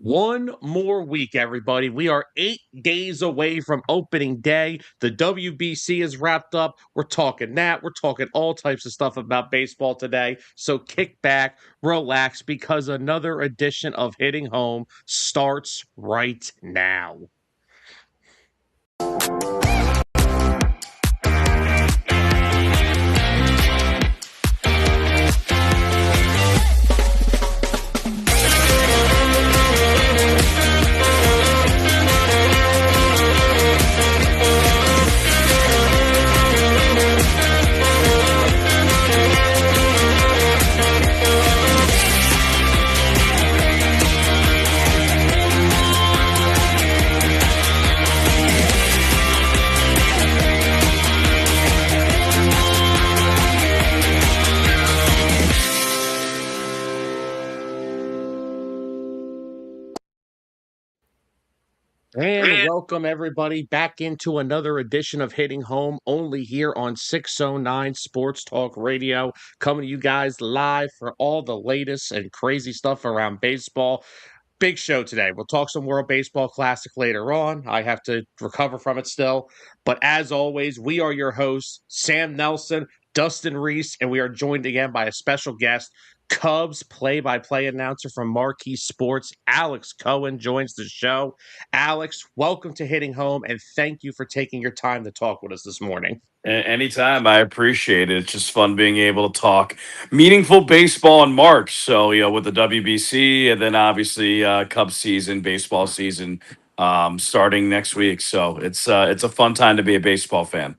One more week, everybody. We are 8 days away from opening day. The WBC is wrapped up. We're talking that. We're talking all types of stuff about baseball today. So kick back, relax, because another edition of Hitting Home starts right now. And welcome everybody back into another edition of Hitting Home, only here on 609 Sports Talk Radio, coming to you guys live for all the latest and crazy stuff around baseball. Big show today. We'll talk some World Baseball Classic later on. I have to recover from it still. But as always, we are your hosts, Sam Nelson, Dustin Reese, and we are joined again by a special guest, Cubs play-by-play announcer from Marquee Sports, Alex Cohen, joins the show. Alex, welcome to Hitting Home, and thank you for taking your time to talk with us this morning. Anytime. I appreciate it. It's just fun being able to talk meaningful baseball in March. So, with the WBC and then obviously Cubs season, baseball season starting next week. So it's a fun time to be a baseball fan.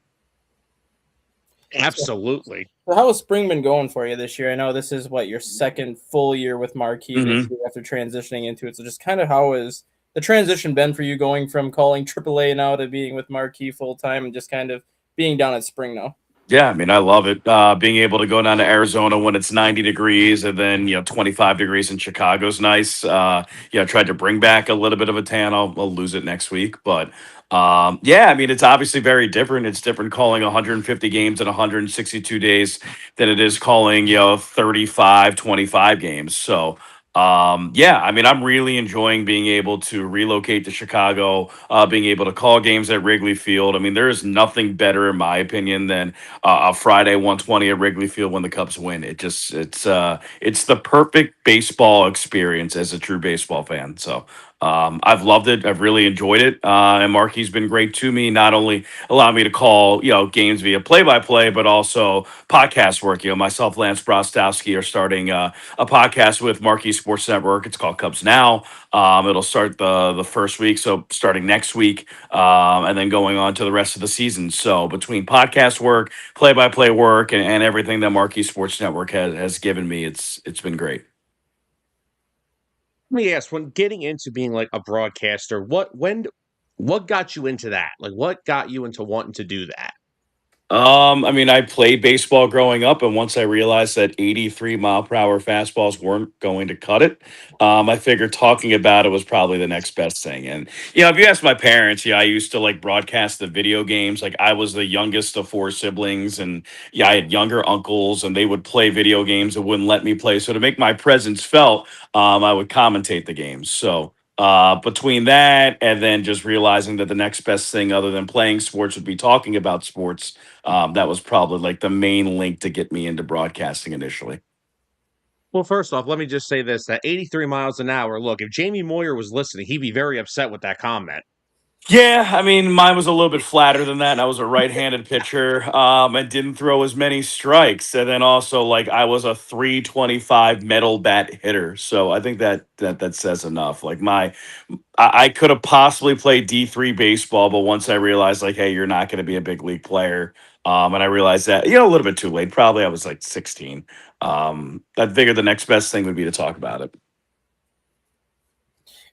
Absolutely. So how has spring been going for you this year? I know this is your second full year with Marquee this year after transitioning into it. So just kind of how has the transition been for you going from calling AAA now to being with Marquee full time and just kind of being down at spring now? Yeah, I mean, I love it. Being able to go down to Arizona when it's 90 degrees and then, 25 degrees in Chicago's nice. Tried to bring back a little bit of a tan. I'll lose it next week. But yeah, I mean, it's obviously very different. It's different calling 150 games in 162 days than it is calling, 35, 25 games. So, yeah, I mean, I'm really enjoying being able to relocate to Chicago, being able to call games at Wrigley Field. I mean, there is nothing better, in my opinion, than a Friday 120 at Wrigley Field when the Cubs win. It's the perfect baseball experience as a true baseball fan. So I've loved it. I've really enjoyed it. And Marky's been great to me, not only allowing me to call, games via play-by-play, but also podcast work. Myself, Lance Brostowski are starting a podcast with Marquee Sports Network. It's called Cubs Now. It'll start the first week, so starting next week, and then going on to the rest of the season. So between podcast work, play-by-play work, and everything that Marquee Sports Network has given me, it's been great. Let me ask, when getting into being like a broadcaster, what got you into that? Like, what got you into wanting to do that? I mean, I played baseball growing up, and once I realized that 83 mile per hour fastballs weren't going to cut it, I figured talking about it was probably the next best thing. And if you ask my parents, I used to like broadcast the video games. Like I was the youngest of four siblings, and I had younger uncles, and they would play video games and wouldn't let me play. So to make my presence felt, I would commentate the games. So. Between that and then just realizing that the next best thing other than playing sports would be talking about sports, that was probably like the main link to get me into broadcasting initially. Well, first off, let me just say this, that 83 miles an hour, look, if Jamie Moyer was listening, he'd be very upset with that comment. Yeah, I mean, mine was a little bit flatter than that. And I was a right-handed pitcher, and didn't throw as many strikes. And then also, like, I was a 325 metal bat hitter. So I think that says enough. Like I could have possibly played D3 baseball, but once I realized, like, hey, you're not going to be a big league player, and I realized that, a little bit too late. Probably I was like 16. I figured the next best thing would be to talk about it.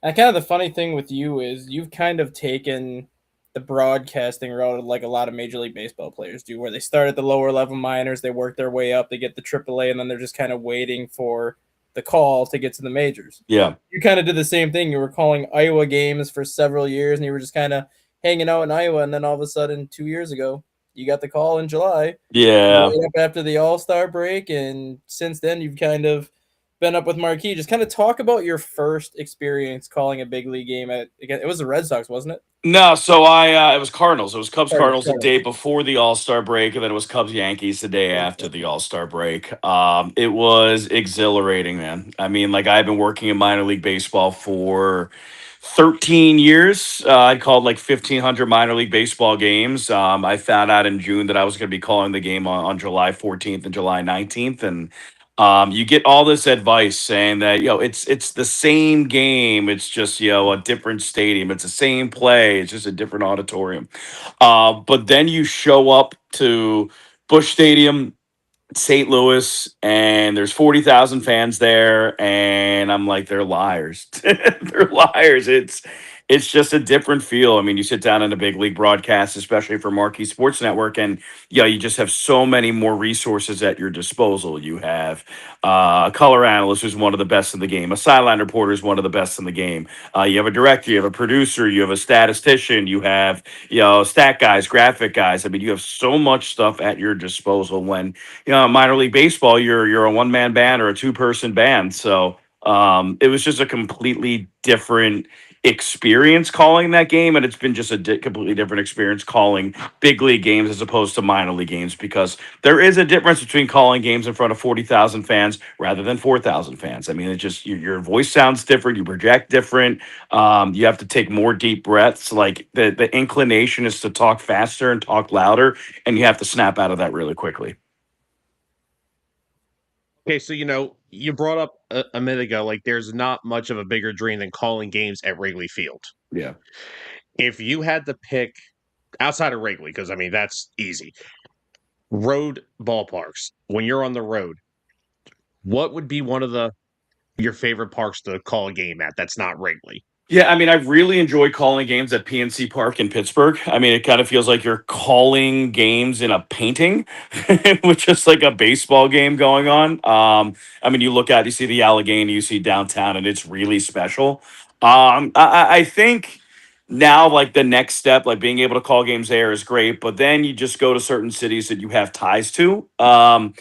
And kind of the funny thing with you is you've kind of taken the broadcasting route like a lot of Major League Baseball players do, where they start at the lower level minors, they work their way up, they get the AAA, and then they're just kind of waiting for the call to get to the majors. Yeah. You kind of did the same thing. You were calling Iowa games for several years, and you were just kind of hanging out in Iowa, and then all of a sudden, 2 years ago, you got the call in July. Yeah. Right up after the All-Star break, and since then, you've kind of been up with Marquis. Just kind of talk about your first experience calling a big league game at, again, it was the Red Sox, wasn't it? No, so it was Cardinals. It was Cubs Cardinals the Cardinals. day before the All-Star break, and then it was Cubs Yankees the day after the All-Star break. It was exhilarating, man. I mean, like I've been working in minor league baseball for 13 years. I called like 1,500 minor league baseball games. I found out in June that I was going to be calling the game on July 14th and July 19th, and you get all this advice saying that it's the same game. It's just a different stadium. It's the same play. It's just a different auditorium. But then you show up to Bush Stadium, St. Louis, and there's 40,000 fans there, and I'm like, they're liars. They're liars. It's just a different feel. I mean, you sit down in a big league broadcast, especially for Marquee Sports Network, and you just have so many more resources at your disposal. You have a color analyst who's one of the best in the game, a sideline reporter is one of the best in the game. You have a director, you have a producer, you have a statistician, you have stat guys, graphic guys. I mean, you have so much stuff at your disposal when minor league baseball, you're a one man band or a 2-person band. So it was just a completely different experience calling that game, and it's been just a completely different experience calling big league games as opposed to minor league games, because there is a difference between calling games in front of 40,000 fans rather than 4,000 fans. I mean, it just your voice sounds different, you project different, you have to take more deep breaths. Like the inclination is to talk faster and talk louder, and you have to snap out of that really quickly. Okay, so you brought up a minute ago, like there's not much of a bigger dream than calling games at Wrigley Field. Yeah. If you had to pick outside of Wrigley, because I mean that's easy, road ballparks when you're on the road, what would be one of your favorite parks to call a game at that's not Wrigley? Yeah, I mean, I really enjoy calling games at PNC Park in Pittsburgh. I mean, it kind of feels like you're calling games in a painting with just like a baseball game going on. I mean, you see the Allegheny, you see downtown, and it's really special. I think now, like the next step, like being able to call games there is great, but then you just go to certain cities that you have ties to. I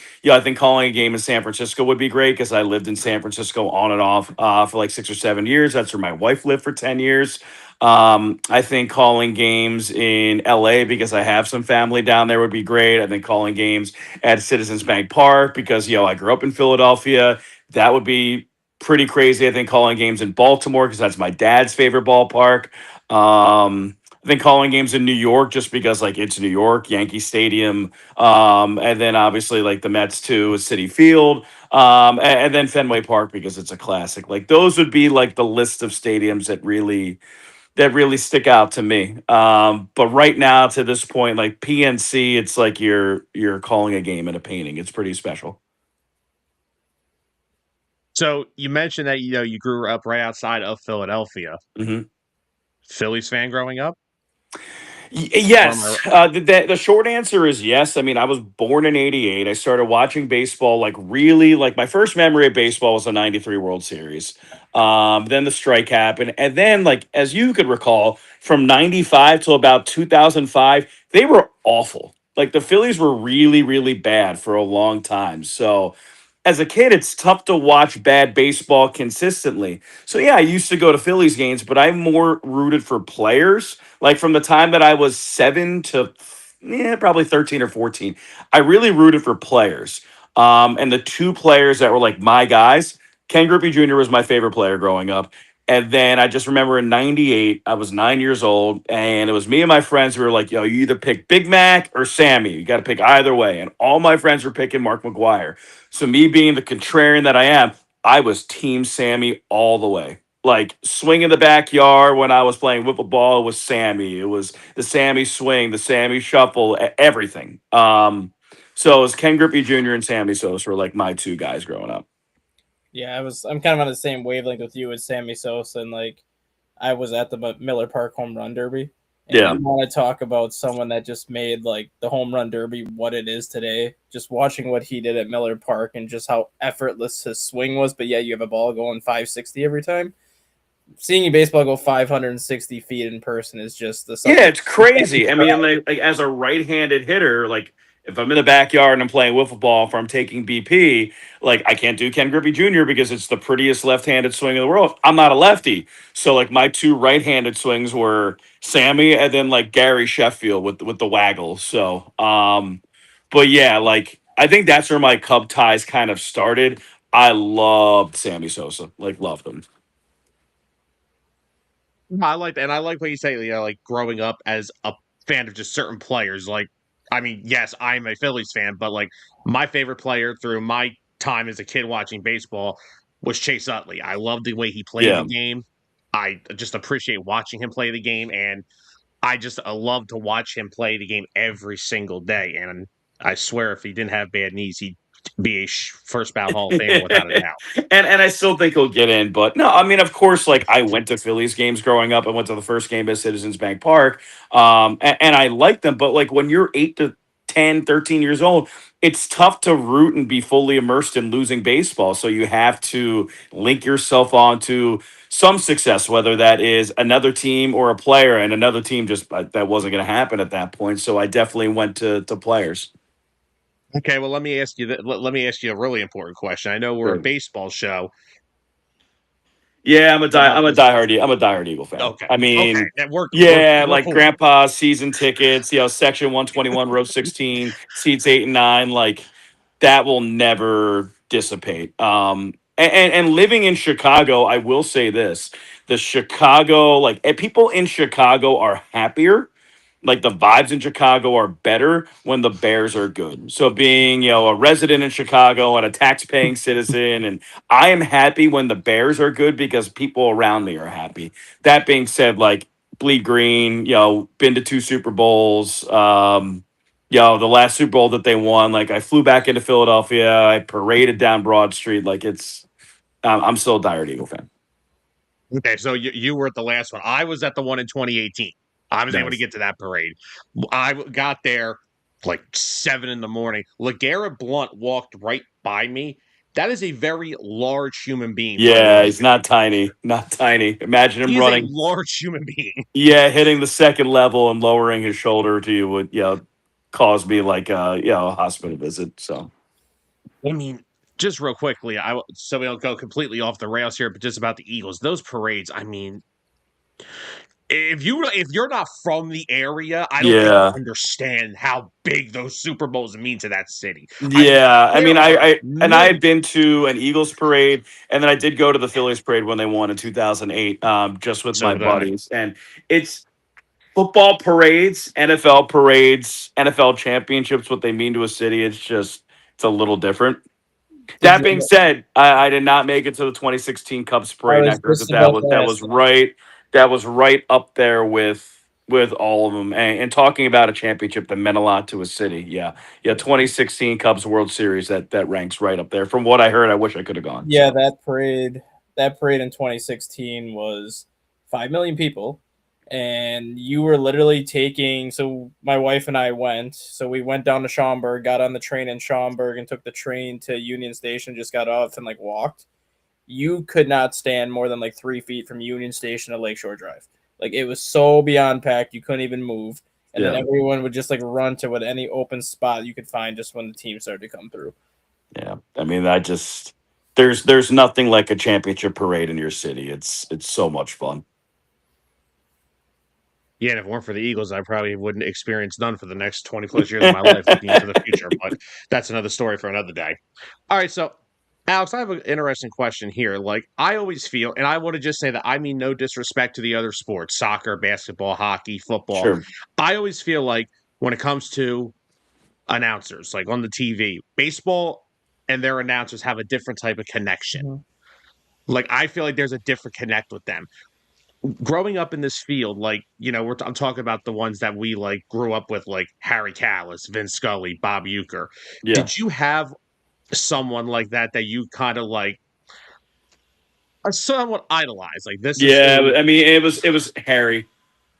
think calling a game in San Francisco would be great because I lived in San Francisco on and off for like 6 or 7 years. That's where my wife lived for 10 years. I think calling games in LA because I have some family down there would be great. I think calling games at Citizens Bank Park because, I grew up in Philadelphia. That would be pretty crazy. I think calling games in Baltimore because that's my dad's favorite ballpark. I think calling games in New York just because like it's New York, Yankee Stadium, and then obviously like the Mets too, is Citi Field, and then Fenway Park because it's a classic. Like those would be like the list of stadiums that really stick out to me. But right now to this point, like PNC, it's like you're calling a game in a painting. It's pretty special. So you mentioned that you grew up right outside of Philadelphia. Mm-hmm. Phillies fan growing up? Yes. The short answer is yes. I mean, I was born in '88. I started watching baseball like really like my first memory of baseball was the '93 World Series. Then the strike happened, and then like as you could recall, from '95 till about 2005, they were awful. Like the Phillies were really really bad for a long time. So as a kid, it's tough to watch bad baseball consistently. So yeah, I used to go to Phillies games, but I more rooted for players. Like from the time that I was 7 to probably 13 or 14, I really rooted for players. And the two players that were like my guys, Ken Griffey Jr. was my favorite player growing up. And then I just remember in '98, I was 9 years old, and it was me and my friends who were like, you either pick Big Mac or Sammy. You got to pick either way. And all my friends were picking Mark McGuire. So me being the contrarian that I am, I was Team Sammy all the way. Like swing in the backyard when I was playing wiffle ball, it was Sammy. It was the Sammy swing, the Sammy shuffle, everything. So it was Ken Griffey Jr. and Sammy Sosa were like my two guys growing up. Yeah, I'm kind of on the same wavelength with you with Sammy Sosa, and like I was at the Miller Park Home Run Derby. And Yeah. you want to talk about someone that just made like the Home Run Derby what it is today. Just watching what he did at Miller Park and just how effortless his swing was, but yeah, you have a ball going 560 every time. Seeing baseball go 560 feet in person is just the Yeah, it's crazy. I mean, like as a right-handed hitter, like If I'm in the backyard and I'm playing wiffle ball, if I'm taking BP, like I can't do Ken Griffey Jr. because it's the prettiest left-handed swing in the world. I'm not a lefty, so like my two right-handed swings were Sammy and then like Gary Sheffield with the waggle. So, but yeah, like I think that's where my Cub ties kind of started. I loved Sammy Sosa, like loved him. I like that, and I like what you say. Like growing up as a fan of just certain players. Like, I mean, yes, I'm a Phillies fan, but like my favorite player through my time as a kid watching baseball was Chase Utley. I loved the way he played the Yeah. game. I just appreciate watching him play the game, and I just love to watch him play the game every single day. And I swear, if he didn't have bad knees, he'd be a first ballot Hall of Famer without a doubt. And I still think he'll get in, but no, I mean, of course, like I went to Phillies games growing up. I went to the first game at Citizens Bank Park, and I liked them. But like when you're 8 to 10, 13 years old, it's tough to root and be fully immersed in losing baseball. So you have to link yourself onto some success, whether that is another team or a player, and another team just that wasn't going to happen at that point. So I definitely went to players. Okay, well, let me ask you. Let me ask you a really important question. I know we're a Sure. baseball show. Yeah, What about this? I'm a diehard Eagle fan. Okay, I okay, mean, that yeah, we're like cool. grandpa season tickets, section 121, row 16, seats 8 and 9, like that will never dissipate. And living in Chicago, I will say this. The Chicago, like people in Chicago are happier, like the vibes in Chicago are better when the Bears are good. So being, a resident in Chicago and a tax-paying citizen, and I am happy when the Bears are good because people around me are happy. That being said, like bleed green, been to 2 Super Bowls. The last Super Bowl that they won, like I flew back into Philadelphia, I paraded down Broad Street, like I'm still a diehard Eagle fan. Okay, so you were at the last one. I was at the one in 2018. I was able to Nice. get to that parade. I got there like 7 in the morning. LeGarrette Blunt walked right by me. That is a very large human being for a Yeah, he's Republican. not tiny, not tiny. Imagine him He is a running. large human being. Yeah, hitting the second level and lowering his shoulder to you would, cause me like a hospital visit. So I mean, just real quickly, so we don't go completely off the rails here, but just about the Eagles, those parades. I mean, if you're not from the area, I don't think you yeah, understand how big those Super Bowls mean to that city. I mean, yeah. I there mean, are I millions. had been to an Eagles parade, and then I did go to the Phillies parade when they won in 2008, just with So my that buddies. And it's football parades, NFL parades, NFL championships. What they mean to a city, it's a little different. Did That you? being said, I did not make it to the 2016 Cubs I parade, and I was heard just that that about was to that ask was that. right up there with all of them. And talking about a championship that meant a lot to a city, yeah, yeah. 2016 Cubs World Series that ranks right up there. From what I heard, I wish I could have gone. Yeah, So that parade in 2016 was 5 million people, and you were literally taking. So my wife and I went. So we went down to Schaumburg, got on the train in Schaumburg, and took the train to Union Station. Just got off and like walked. You could not stand more than like 3 feet from Union Station to Lakeshore Drive. Like it was so beyond packed, you couldn't even move. And then yeah, everyone would just like run to what any open spot you could find just when the team started to come through. yeah. I mean, I just there's nothing like a championship parade in your city. It's so much fun. Yeah, and if it weren't for the Eagles, I probably wouldn't experience none for the next 20 plus years of my life looking into the future. But that's another story for another day. All right, so Alex, I have an interesting question here. Like, I always feel, and I want to just say that I mean no disrespect to the other sports, soccer, basketball, hockey, football. Sure. I always feel like when it comes to announcers, like on the TV, baseball and their announcers have a different type of connection. Mhm. Like, I feel like there's a different connect with them growing up in this field, like I'm talking about the ones that we like grew up with, like Harry Callis, Vince Scully, Bob Uecker. Yeah. Did you have someone like that you kind of like somewhat idolize? Like this is Yeah, who. I mean, it was Harry.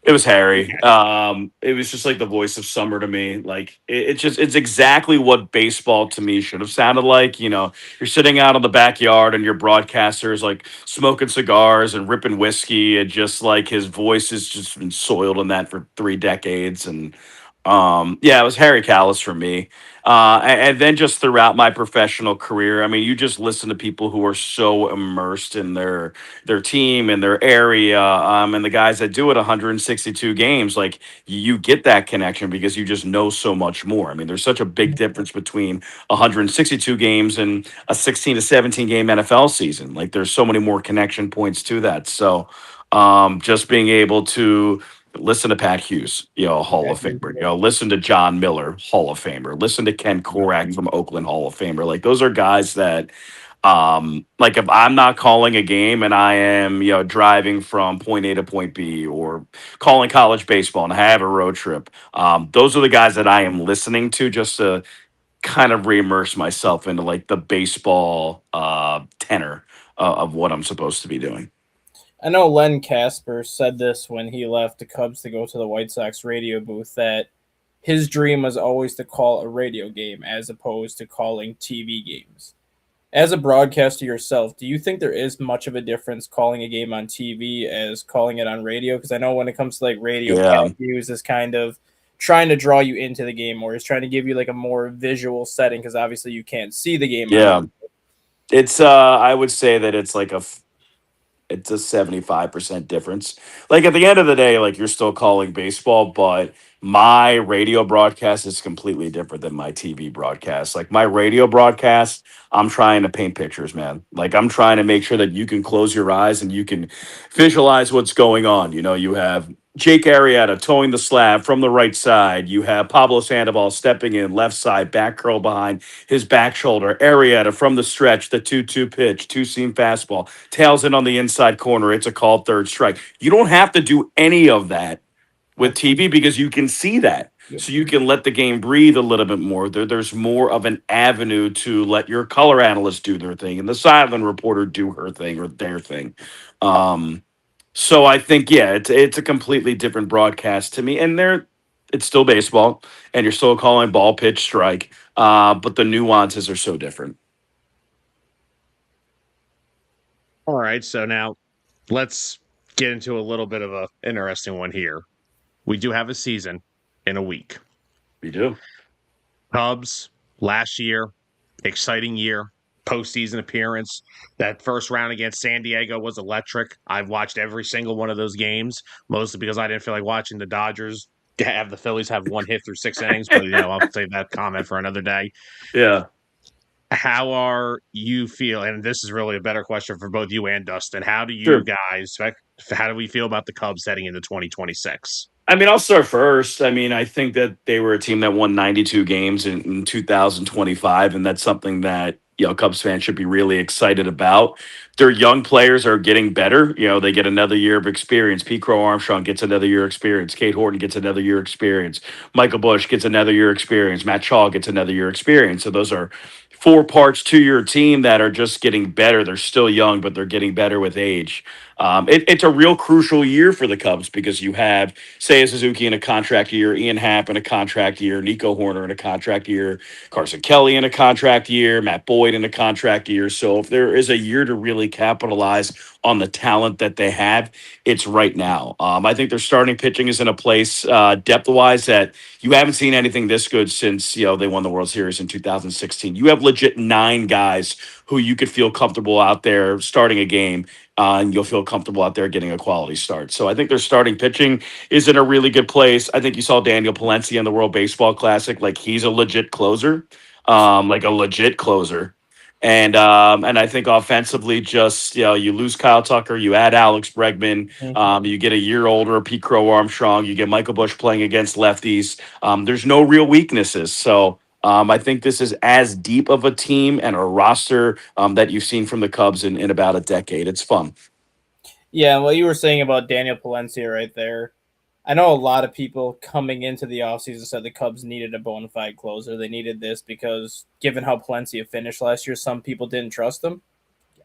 It was Harry. Okay, It was just like the voice of summer to me. Like it's exactly what baseball to me should have sounded like. You're sitting out on the backyard and your broadcaster's like smoking cigars and ripping whiskey, and just like his voice has just been soiled in that for 3 decades. And Yeah, it was Harry Callis for me. And then just throughout my professional career, I mean, you just listen to people who are so immersed in their team and their area, and the guys that do it 162 games, like you get that connection because you just know so much more. I mean, there's such a big difference between 162 games and a 16 to 17 game NFL season. Like, there's so many more connection points to that. So, just being able to listen to Pat Hughes, Hall of Famer. Listen to John Miller, Hall of Famer. Listen to Ken Korak from Oakland, Hall of Famer. Like, those are guys that, like, if I'm not calling a game and I am, driving from point A to point B, or calling college baseball and I have a road trip, those are the guys that I am listening to just to kind of re-immerse myself into like the baseball tenor of what I'm supposed to be doing. I know Len Casper said this when he left the Cubs to go to the White Sox radio booth, that his dream was always to call a radio game as opposed to calling TV games. As a broadcaster yourself, do you think there is much of a difference calling a game on TV as calling it on radio? Because I know when it comes to like radio, Pat Yeah. Hughes is kind of trying to draw you into the game, or is trying to give you like a more visual setting, because obviously you can't see the game on Yeah. radio. It's I would say that it's a 75% difference. Like, at the end of the day, like, you're still calling baseball, but my radio broadcast is completely different than my TV broadcast. Like, my radio broadcast, I'm trying to paint pictures, man. Like, I'm trying to make sure that you can close your eyes and you can visualize what's going on. You have Jake Arrieta towing the slab from the right side. You have Pablo Sandoval stepping in left side, back curl behind his back shoulder. Arrieta from the stretch, the 2-2 pitch, two seam fastball, tails in on the inside corner. It's a called third strike. You don't have to do any of that with Nope. TV because you can see that. Yep. So you can let the game breathe a little bit more. There's more of an avenue to let your color analyst do their thing and the sideline reporter do her thing or their thing. So I think, yeah, it's a completely different broadcast to me, and it's still baseball, and you're still calling ball, pitch, strike, but the nuances are so different. All right, so now let's get into a little bit of a interesting one here. We do have a season in a week. We do. Cubs last year, exciting year, postseason appearance. That first round against San Diego was electric. I've watched every single one of those games, mostly because I didn't feel like watching the Dodgers have the Phillies have one hit through 6 innings. But I'll save that comment for another day. Yeah. How are you feel? And this is really a better question for both you and Dustin. How do you Sure. guys? How do we feel about the Cubs heading into 2026? I mean, I'll start first. I mean, I think that they were a team that won 92 games in 2025, and that's something that, Cubs fans should be really excited about. Their young players are getting better. They get another year of experience. Pete Crow Armstrong gets another year experience. Kate Horton gets another year experience. Michael Bush gets another year experience. Matt Shaw gets another year experience. So those are four parts to your team that are just getting better. They're still young, but they're getting better with age. It's a real crucial year for the Cubs because you have Seiya Suzuki in a contract year, Ian Happ in a contract year, Nico Horner in a contract year, Carson Kelly in a contract year, Matt Boyd in a contract year. So if there is a year to really capitalize on the talent that they have, it's right now. I think their starting pitching is in a place depth-wise that you haven't seen anything this good since they won the World Series in 2016. You have legit 9 guys who you could feel comfortable out there starting a game, and you'll feel comfortable out there getting a quality start. So I think their starting pitching is in a really good place. I think you saw Daniel Palencia in the World Baseball Classic. Like, he's a legit closer, like a legit closer. And I think offensively, just you lose Kyle Tucker, you add Alex Bregman, you get a year older Pete Crow Armstrong, you get Michael Bush playing against lefties. There's no real weaknesses, so I think this is as deep of a team and a roster that you've seen from the Cubs in about a decade. It's fun. Yeah, what you were saying about Daniel Palencia right there. I know a lot of people coming into the offseason said the Cubs needed a bona fide closer. They needed this because, given how Palencia finished last year, some people didn't trust him.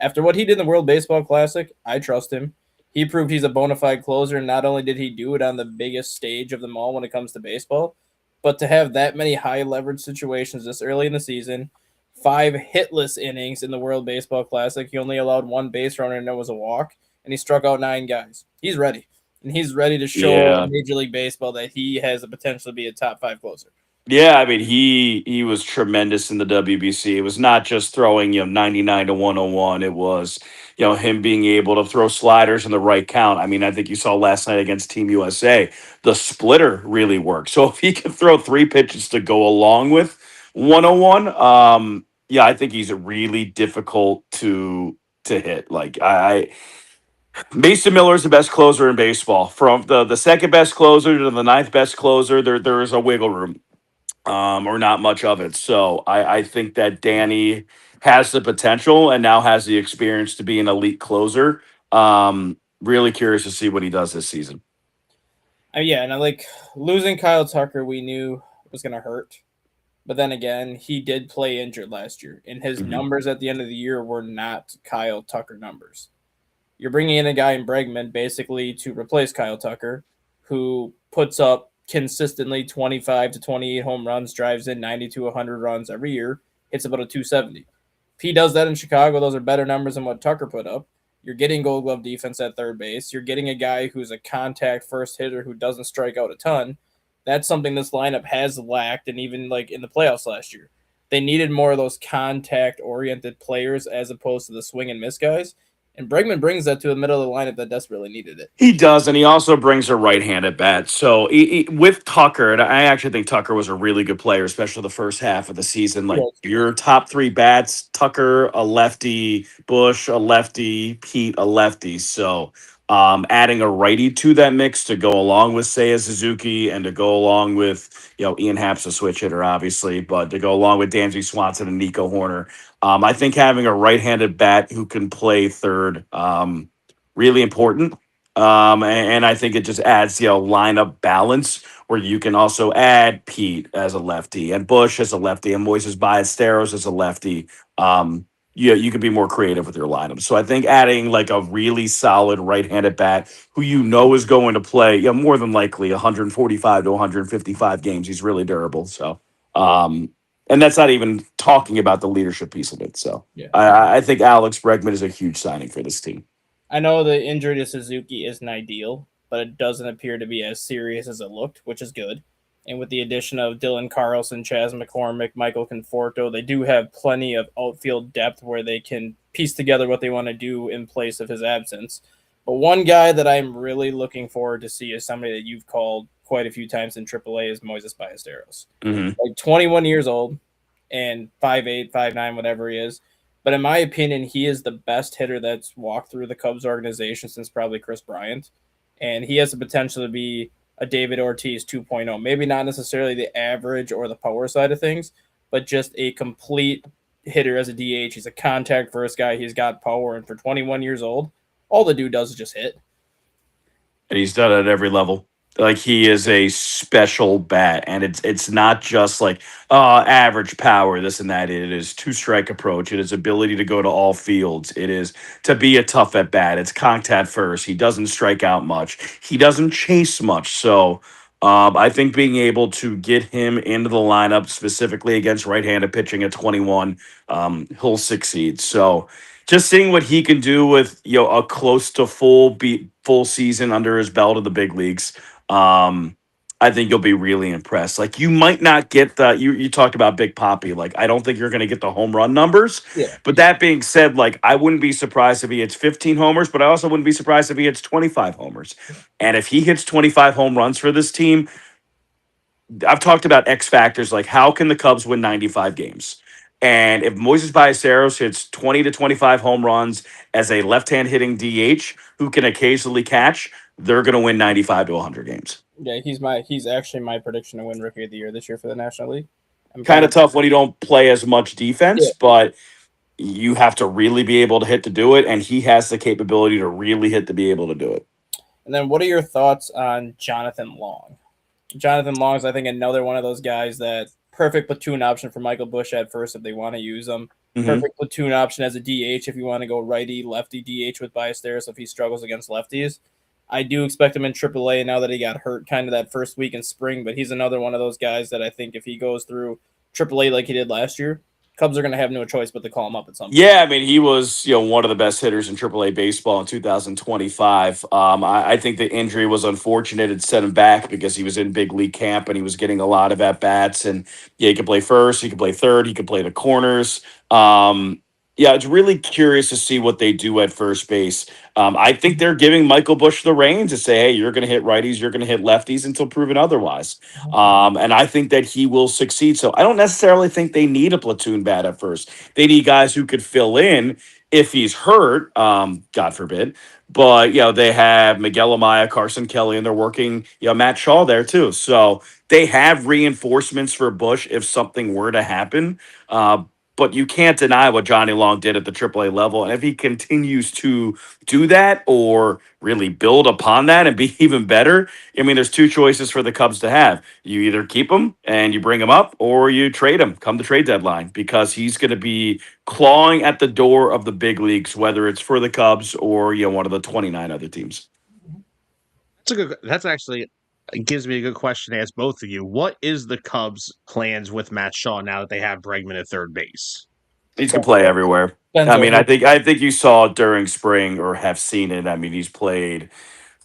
After what he did in the World Baseball Classic, I trust him. He proved he's a bona fide closer. Not only did he do it on the biggest stage of them all when it comes to baseball, but to have that many high leverage situations this early in the season, 5 hitless innings in the World Baseball Classic. He only allowed 1 base runner and there was a walk, and he struck out 9 guys. He's ready. and he's ready to show Yeah. Major League Baseball that he has the potential to be a top 5 closer. Yeah, I mean he was tremendous in the WBC. It was not just throwing 99 to 101. It was him being able to throw sliders in the right count. I mean I think you saw last night against Team USA the splitter really worked. So if he could throw 3 pitches to go along with 101, yeah, I think he's really difficult to hit. Like Mason Miller is the best closer in baseball. From the second best closer to the ninth best closer, there is a wiggle room or not much of it. So I think that Danny has the potential and now has the experience to be an elite closer. Really curious to see what he does this season. Yeah, and I like losing Kyle Tucker. We knew was going to hurt, but then again, he did play injured last year, and his numbers at the end of the year were not Kyle Tucker numbers. You're bringing in a guy in Bregman basically to replace Kyle Tucker, who puts up consistently 25 to 28 home runs, drives in 90 to 100 runs every year, hits about a 270. If he does that in Chicago, those are better numbers than what Tucker put up. You're getting Gold Glove defense at third base. You're getting a guy who's a contact first hitter who doesn't strike out a ton. That's something this lineup has lacked, and even like in the playoffs last year, they needed more of those contact-oriented players as opposed to the swing and miss guys. And Bregman brings that to the middle of the lineup that desperately needed it. He does, and he also brings a right-handed bat. So with Tucker, and I actually think Tucker was a really good player, especially the first half of the season. Like your top 3 bats: Tucker, a lefty; Bush, a lefty; Pete, a lefty. So adding a righty to that mix to go along with Seiya Suzuki and to go along with Ian Happ's a switch hitter, obviously, but to go along with Dansby Swanson and Nico Horner. I think having a right-handed bat who can play third. Really important. And I think it just adds, lineup balance where you can also add Pete as a lefty and Bush as a lefty and Moises Ballesteros as a lefty. You can be more creative with your lineup. So I think adding like a really solid right-handed bat who is going to play, more than likely 145 to 155 games. He's really durable. So, and that's not even talking about the leadership piece of it. So, Yeah. I think Alex Bregman is a huge signing for this team. I know the injury to Suzuki isn't ideal, but it doesn't appear to be as serious as it looked, which is good. And with the addition of Dylan Carlson, Chas McCormick, Michael Conforto, they do have plenty of outfield depth where they can piece together what they want to do in place of his absence. But one guy that I'm really looking forward to see is somebody that you've called quite a few times in AAA is Moises Ballesteros. Like 21 years old and 5'8", 5'9", whatever he is. But in my opinion, he is the best hitter that's walked through the Cubs organization since probably Chris Bryant. And he has the potential to be a David Ortiz 2.0. Maybe not necessarily the average or the power side of things, but just a complete hitter as a DH. He's a contact first guy. He's got power. And for 21 years old, all the dude does is just hit. And he's done it at every level. Like he is a special bat, and it's not just like average power, this and that. It is 2-strike approach. It is ability to go to all fields. It is to be a tough at bat. It's contact first. He doesn't strike out much. He doesn't chase much. So I think being able to get him into the lineup specifically against right-handed pitching at 21, he'll succeed. So just seeing what he can do with a close to full season under his belt in the big leagues. I think you'll be really impressed. Like you might not get you talked about Big Poppy. Like I don't think you're going to get the home run numbers. Yeah. But that being said, like I wouldn't be surprised if he hits 15 homers, but I also wouldn't be surprised if he hits 25 homers. And if he hits 25 home runs for this team, I've talked about X factors, like how can the Cubs win 95 games? And if Moises Ballesteros hits 20 to 25 home runs as a left-hand hitting DH who can occasionally catch, they're going to win 95 to 100 games. Yeah, he's actually my prediction to win Rookie of the Year this year for the National League. I'm kind of tough when you don't play as much defense, but you have to really be able to hit to do it, and he has the capability to really hit to be able to do it. And then what are your thoughts on Jonathan Long? Jonathan Long is, I think, another one of those guys that perfect platoon option for Michael Bush at first if they want to use him. Perfect platoon option as a DH if you want to go righty, lefty DH with Ballesteros if he struggles against lefties. I do expect him in AAA now that he got hurt kind of that first week in spring, but he's another one of those guys that I think if he goes through AAA like he did last year, Cubs are going to have no choice but to call him up at some point. Yeah, I mean, he was one of the best hitters in AAA baseball in 2025. I think the injury was unfortunate. It set him back because he was in big league camp and he was getting a lot of at bats. And yeah, he could play first, he could play third, he could play the corners. Yeah, it's really curious to see what they do at first base. I think they're giving Michael Bush the reins to say, hey, you're going to hit righties, you're going to hit lefties until proven otherwise. And I think that he will succeed. So I don't necessarily think they need a platoon bat at first. They need guys who could fill in if he's hurt, God forbid. But they have Miguel Amaya, Carson Kelly, and they're working Matt Shaw there too. So they have reinforcements for Bush if something were to happen. But you can't deny what Johnny Long did at the AAA level. And if he continues to do that or really build upon that and be even better, I mean, there's two choices for the Cubs to have. You either keep him and you bring him up, or you trade him come the trade deadline, because he's going to be clawing at the door of the big leagues, whether it's for the Cubs or one of the 29 other teams. That's actually gives me a good question to ask both of you. What is the Cubs' plans with Matt Shaw now that they have Bregman at third base? He's gonna play everywhere. I mean, I think you saw it during spring or have seen it. I mean, he's played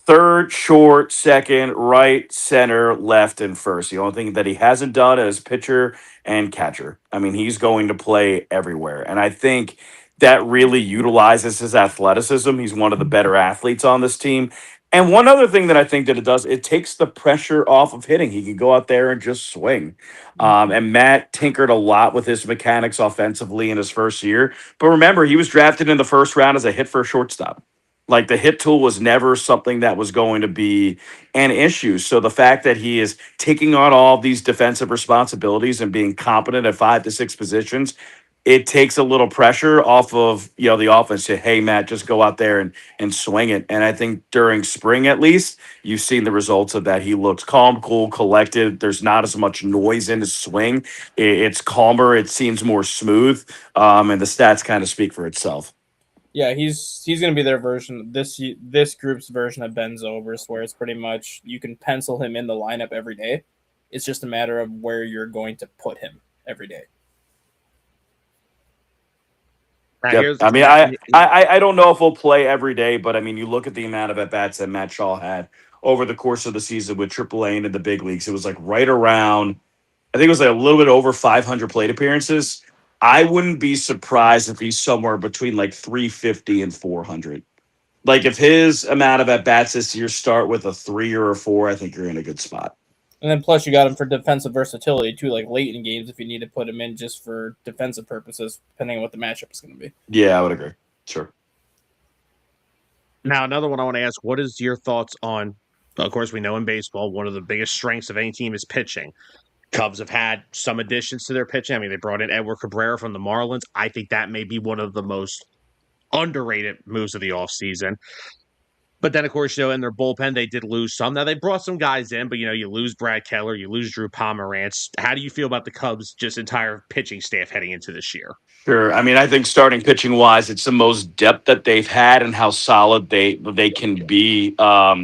third, short, second, right, center, left, and first. The only thing that he hasn't done is pitcher and catcher. I mean, he's going to play everywhere. And I think that really utilizes his athleticism. He's one of the better athletes on this team. And one other thing that I think that it does, it takes the pressure off of hitting. He can go out there and just swing. And Matt tinkered a lot with his mechanics offensively in his first year. But remember, he was drafted in the first round as a hit for a shortstop. Like, the hit tool was never something that was going to be an issue. So the fact that he is taking on all these defensive responsibilities and being competent at 5 to 6 positions, it takes a little pressure off of the offense to, hey, Matt, just go out there and swing it. And I think during spring, at least, you've seen the results of that. He looks calm, cool, collected. There's not as much noise in his swing. It's calmer. It seems more smooth. And the stats kind of speak for itself. Yeah, he's going to be their version. This group's version of Ben Zobrist, where it's pretty much you can pencil him in the lineup every day. It's just a matter of where you're going to put him every day. Yep. I mean, I don't know if he'll play every day, but I mean, you look at the amount of at bats that Matt Shaw had over the course of the season with AAA and in the big leagues. It was like right around, I think it was like a little bit over 500 plate appearances. I wouldn't be surprised if he's somewhere between like 350 and 400. Like, if his amount of at bats this year start with a 3 or a 4, I think you're in a good spot. And then plus you got him for defensive versatility too, like late in games if you need to put him in just for defensive purposes, depending on what the matchup is going to be. Yeah, I would agree. Sure. Now, another one I want to ask, what is your thoughts on, of course, we know in baseball, one of the biggest strengths of any team is pitching. Cubs have had some additions to their pitching. I mean, they brought in Edward Cabrera from the Marlins. I think that may be one of the most underrated moves of the offseason. But then, of course, in their bullpen, they did lose some. Now, they brought some guys in, but, you lose Brad Keller, you lose Drew Pomerantz. How do you feel about the Cubs' just entire pitching staff heading into this year? Sure. I mean, I think starting pitching wise, it's the most depth that they've had and how solid they can be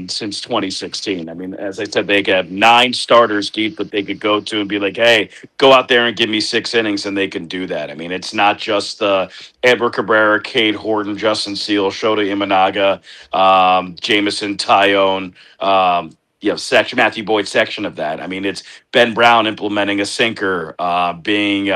since 2016. I mean, as I said, they have 9 starters deep that they could go to and be like, hey, go out there and give me 6 innings, and they can do that. I mean, it's not just Edward Cabrera, Cade Horton, Justin Seal, Shota Imanaga, Jamison Tyone, section Matthew Boyd section of that. I mean, it's Ben Brown implementing a sinker, being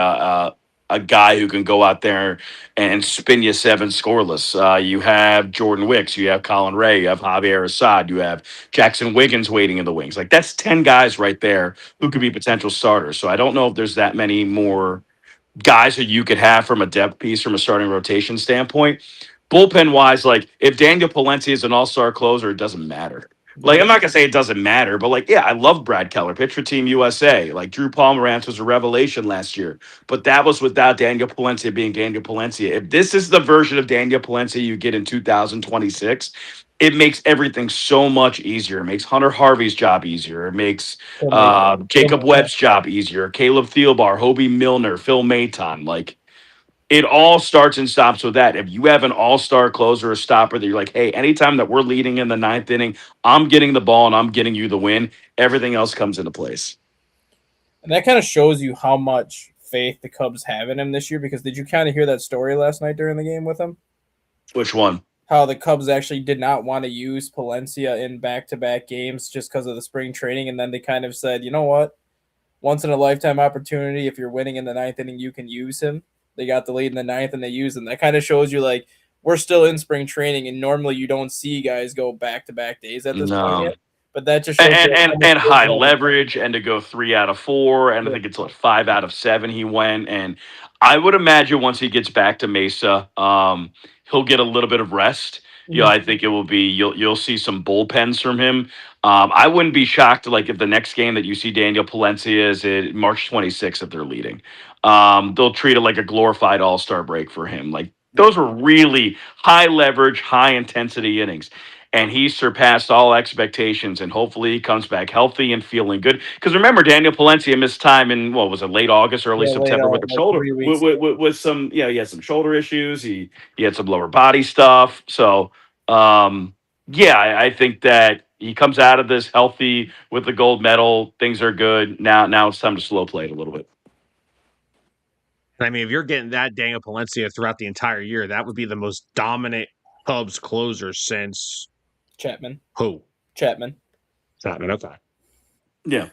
a guy who can go out there and spin you 7 scoreless. You have Jordan Wicks, you have Colin Ray, you have Javier Assad, you have Jackson Wiggins waiting in the wings. Like, that's 10 guys right there who could be potential starters. So I don't know if there's that many more guys that you could have from a depth piece, from a starting rotation standpoint. Bullpen wise, like, if Daniel Palencia is an all-star closer, it doesn't matter. Like, I'm not gonna say it doesn't matter, but like, yeah, I love Brad Keller, pitch for Team USA. Like, Drew Pomerantz was a revelation last year, but that was without Daniel Palencia being Daniel Palencia. If this is the version of Daniel Palencia you get in 2026, it makes everything so much easier. It makes Hunter Harvey's job easier. It makes Jacob Webb's job easier. Caleb Thielbar, Hobie Milner, Phil Maton. Like, it all starts and stops with that. If you have an all-star closer or stopper that you're like, hey, anytime that we're leading in the 9th inning, I'm getting the ball and I'm getting you the win, everything else comes into place. And that kind of shows you how much faith the Cubs have in him this year? Because did you kind of hear that story last night during the game with him? Which one? How the Cubs actually did not want to use Palencia in back-to-back games just because of the spring training, and then they kind of said, you know what? Once in a lifetime opportunity, if you're winning in the ninth inning, you can use him. They got the lead in the ninth and they used him. That kind of shows you like we're still in spring training, and normally you don't see guys go back-to-back days at this point No. yet. But that just shows you And high leverage, and to go 3 out of 4, and I think it's 5 out of 7 he went. And I would imagine once he gets back to Mesa, he'll get a little bit of rest. I think it will be you'll see some bullpens from him. I wouldn't be shocked like if the next game that you see Daniel Palencia is at March 26th if they're leading. They'll treat it like a glorified All-Star break for him. Like those were really high leverage, high intensity innings. And he surpassed all expectations, and hopefully he comes back healthy and feeling good. Because remember, Daniel Palencia missed time in what was it, late August, early September with the like shoulder, 3 weeks. with some, he had some shoulder issues. He had some lower body stuff. So, I think that he comes out of this healthy with the gold medal. Things are good. Now it's time to slow play it a little bit. I mean, if you're getting that Daniel Palencia throughout the entire year, that would be the most dominant Cubs closer since Chapman. who? Chapman. Okay. Yeah.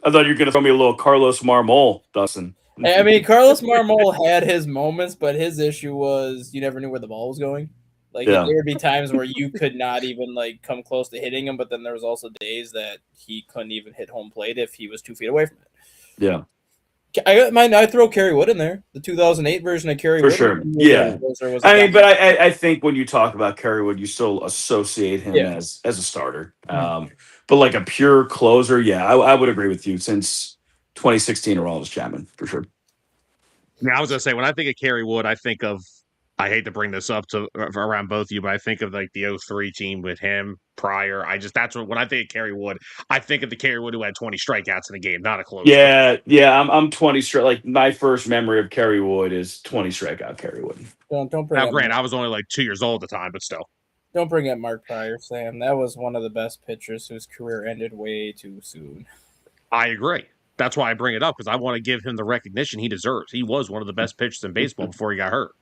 I thought you were going to throw me a little Carlos Marmol, Dustin. I mean, Carlos Marmol had his moments, but his issue was you never knew where the ball was going. Like there would be times where you could not even like come close to hitting him, but then there was also days that he couldn't even hit home plate if he was 2 feet away from it. Yeah. I throw Kerry Wood in there, the 2008 version of Kerry Wood. For sure. Yeah. I think when you talk about Kerry Wood, you still associate him as a starter. But like a pure closer, I would agree with you. Since 2016, Aroldis Chapman, for sure. Now, I was going to say, when I think of Kerry Wood, I hate to bring this up to around both of you, but I think of like the 03 team with him prior. When I think of Kerry Wood, I think of the Kerry Wood who had 20 strikeouts in a game, not a closer. Yeah. I'm 20 straight. Like my first memory of Kerry Wood is 20 strikeout Kerry Wood. Don't bring. Now, granted, I was only like 2 years old at the time, but still. Don't bring up Mark Pryor, Sam. That was one of the best pitchers whose career ended way too soon. I agree. That's why I bring it up, because I want to give him the recognition he deserves. He was one of the best pitchers in baseball before he got hurt.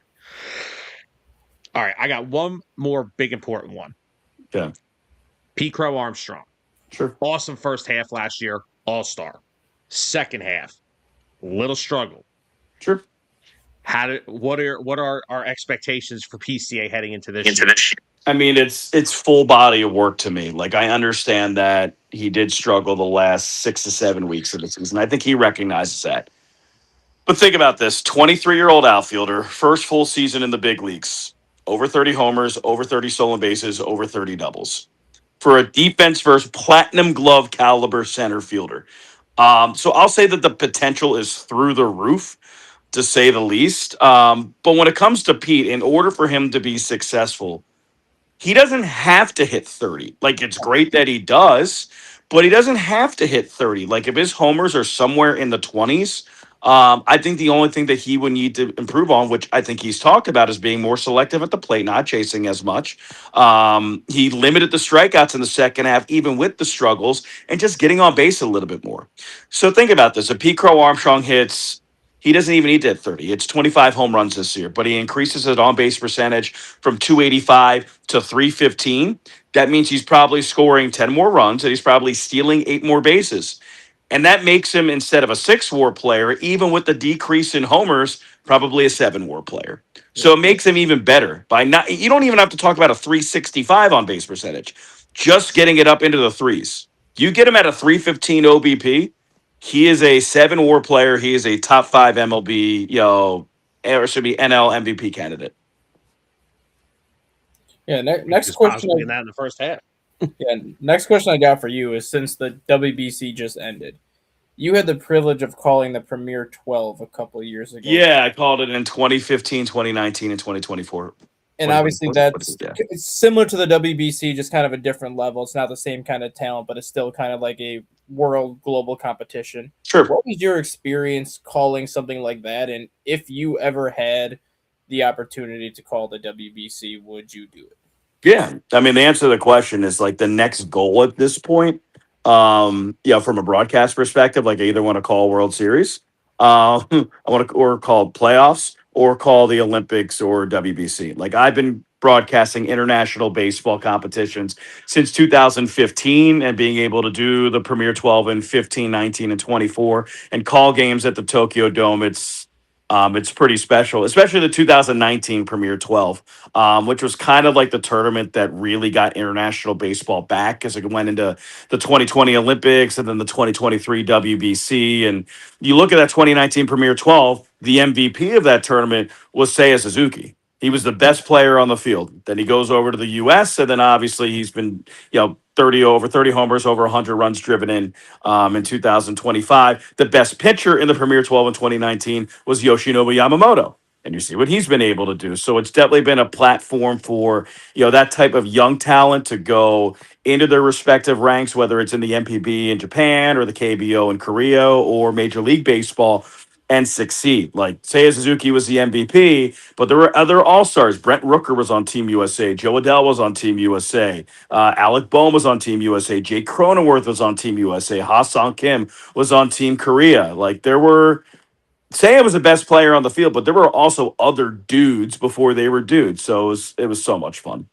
All right, I got one more big important one. Yeah. Pete Crow Armstrong. Sure. Awesome first half last year, all-star. Second half, little struggle. Sure. What are our expectations for PCA heading into this year? I mean, it's full body of work to me. Like, I understand that he did struggle the last 6 to 7 weeks of the season. I think he recognizes that. But think about this: 23-year-old outfielder, first full season in the big leagues, over 30 homers, over 30 stolen bases, over 30 doubles, for a defense versus platinum glove caliber center fielder. So I'll say that the potential is through the roof, to say the least. But when it comes to Pete, in order for him to be successful, he doesn't have to hit 30. Like, it's great that he does, but he doesn't have to hit 30. Like, if his homers are somewhere in the 20s, I think the only thing that he would need to improve on, which I think he's talked about, is being more selective at the plate, not chasing as much. He limited the strikeouts in the second half, even with the struggles, and just getting on base a little bit more. So think about this. If Pete Crow Armstrong hits, he doesn't even need to hit 30. It's 25 home runs this year, but he increases his on-base percentage from 285 to 315. That means he's probably scoring 10 more runs, and he's probably stealing 8 more bases. And that makes him, instead of a 6-WAR player, even with the decrease in homers, probably a 7-WAR player. So it makes him even better. You don't even have to talk about a 365 on-base percentage. Just getting it up into the threes. You get him at a 315 OBP, he is a 7-WAR player. He is a top 5 MLB, or should be NL MVP candidate. Yeah. Next question. In that in the first half. Yeah. Next question I got for you is, since the WBC just ended, you had the privilege of calling the Premier 12 a couple of years ago. Yeah, I called it in 2015, 2019, and 2024. And obviously it's similar to the WBC, just kind of a different level. It's not the same kind of talent, but it's still kind of like a world global competition. Sure. What was your experience calling something like that? And if you ever had the opportunity to call the WBC, would you do it? Yeah. I mean, the answer to the question is like the next goal at this point. From a broadcast perspective, like I either want to call World Series I want to or call playoffs or call the Olympics or WBC. Like I've been broadcasting international baseball competitions since 2015 and being able to do the Premier 12 in 15, 19, and 24 and call games at the Tokyo Dome. It's pretty special, especially the 2019 Premier 12, which was kind of like the tournament that really got international baseball back because it went into the 2020 Olympics and then the 2023 WBC. And you look at that 2019 Premier 12, the MVP of that tournament was Seiya Suzuki. He was the best player on the field. Then he goes over to the US, and then obviously he's been, 30 homers, over 100 runs driven in 2025. The best pitcher in the Premier 12 in 2019 was Yoshinobu Yamamoto. And you see what he's been able to do. So it's definitely been a platform for, that type of young talent to go into their respective ranks, whether it's in the MPB in Japan or the KBO in Korea or Major League Baseball, and succeed. Like Seiya Suzuki was the MVP, but there were other All Stars. Brent Rooker was on Team USA. Joe Adell was on Team USA. Alec Bohm was on Team USA. Jake Cronenworth was on Team USA. Ha-Sung Kim was on Team Korea. Like there were. Seiya was the best player on the field, but there were also other dudes before they were dudes. So it was so much fun.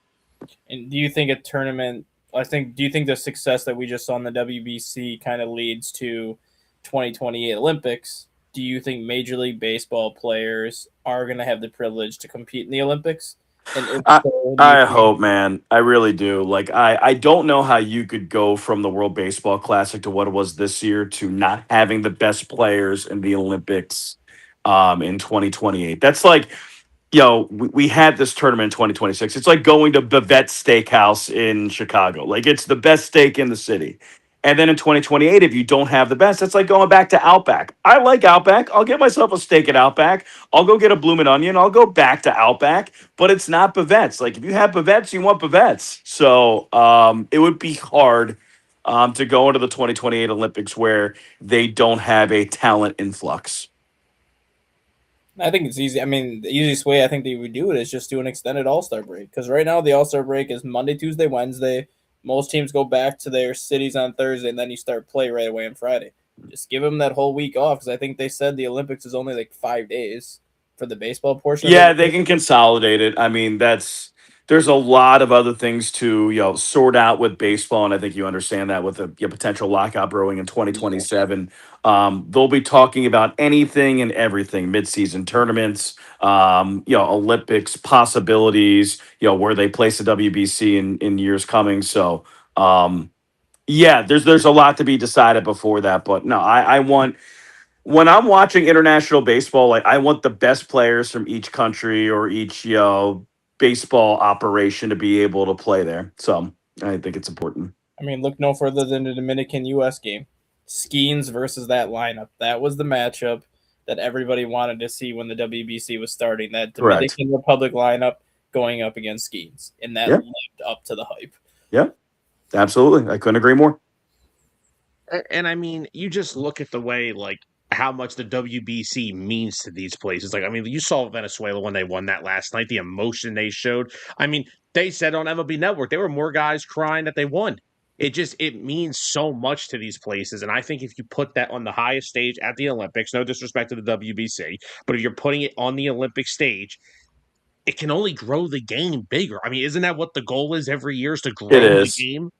And do you think a tournament? Do you think the success that we just saw in the WBC kind of leads to 2028 Olympics? Do you think Major League Baseball players are going to have the privilege to compete in the Olympics? And if I so, do you I think? hope, man. I really do. Like I don't know how you could go from the World Baseball Classic to what it was this year to not having the best players in the Olympics in 2028. That's like we had this tournament in 2026. It's like going to Bavette Steakhouse in Chicago. Like it's the best steak in the city. And then in 2028, if you don't have the best, that's like going back to Outback. I like Outback. I'll get myself a steak at Outback. I'll go get a bloomin' onion. I'll go back to Outback, but it's not Bavette's. Like if you have Bavette's, you want Bavette's. So it would be hard to go into the 2028 Olympics where they don't have a talent influx. I think it's easy. I mean, the easiest way I think they would do it is just do an extended All Star break. Because right now the All Star break is Monday, Tuesday, Wednesday. Most teams go back to their cities on Thursday, and then you start play right away on Friday. Just give them that whole week off. Because I think they said the Olympics is only like 5 days for the baseball portion of Yeah, it. they can consolidate it. I mean, there's a lot of other things to sort out with baseball, and I think you understand that with a potential lockout brewing in Yeah. 2027. They'll be talking about anything and everything: midseason tournaments, Olympics possibilities, where they place the WBC in years coming. So, yeah, there's a lot to be decided before that. But no, I want when I'm watching international baseball, like I want the best players from each country or each baseball operation to be able to play there. So I think it's important. I mean, look no further than the Dominican U.S. game. Skeens versus that lineup. That was the matchup that everybody wanted to see when the WBC was starting. That Correct. Dominican Republic lineup going up against Skeens. And that Yeah. lived up to the hype. Yeah. Absolutely. I couldn't agree more. And I mean, you just look at the way, like, how much the WBC means to these places. Like, I mean, you saw Venezuela when they won that last night, the emotion they showed. I mean, they said on MLB Network, there were more guys crying that they won. It means so much to these places. And I think if you put that on the highest stage at the Olympics, no disrespect to the WBC, but if you're putting it on the Olympic stage, it can only grow the game bigger. I mean, isn't that what the goal is every year, is to It grow the is. game?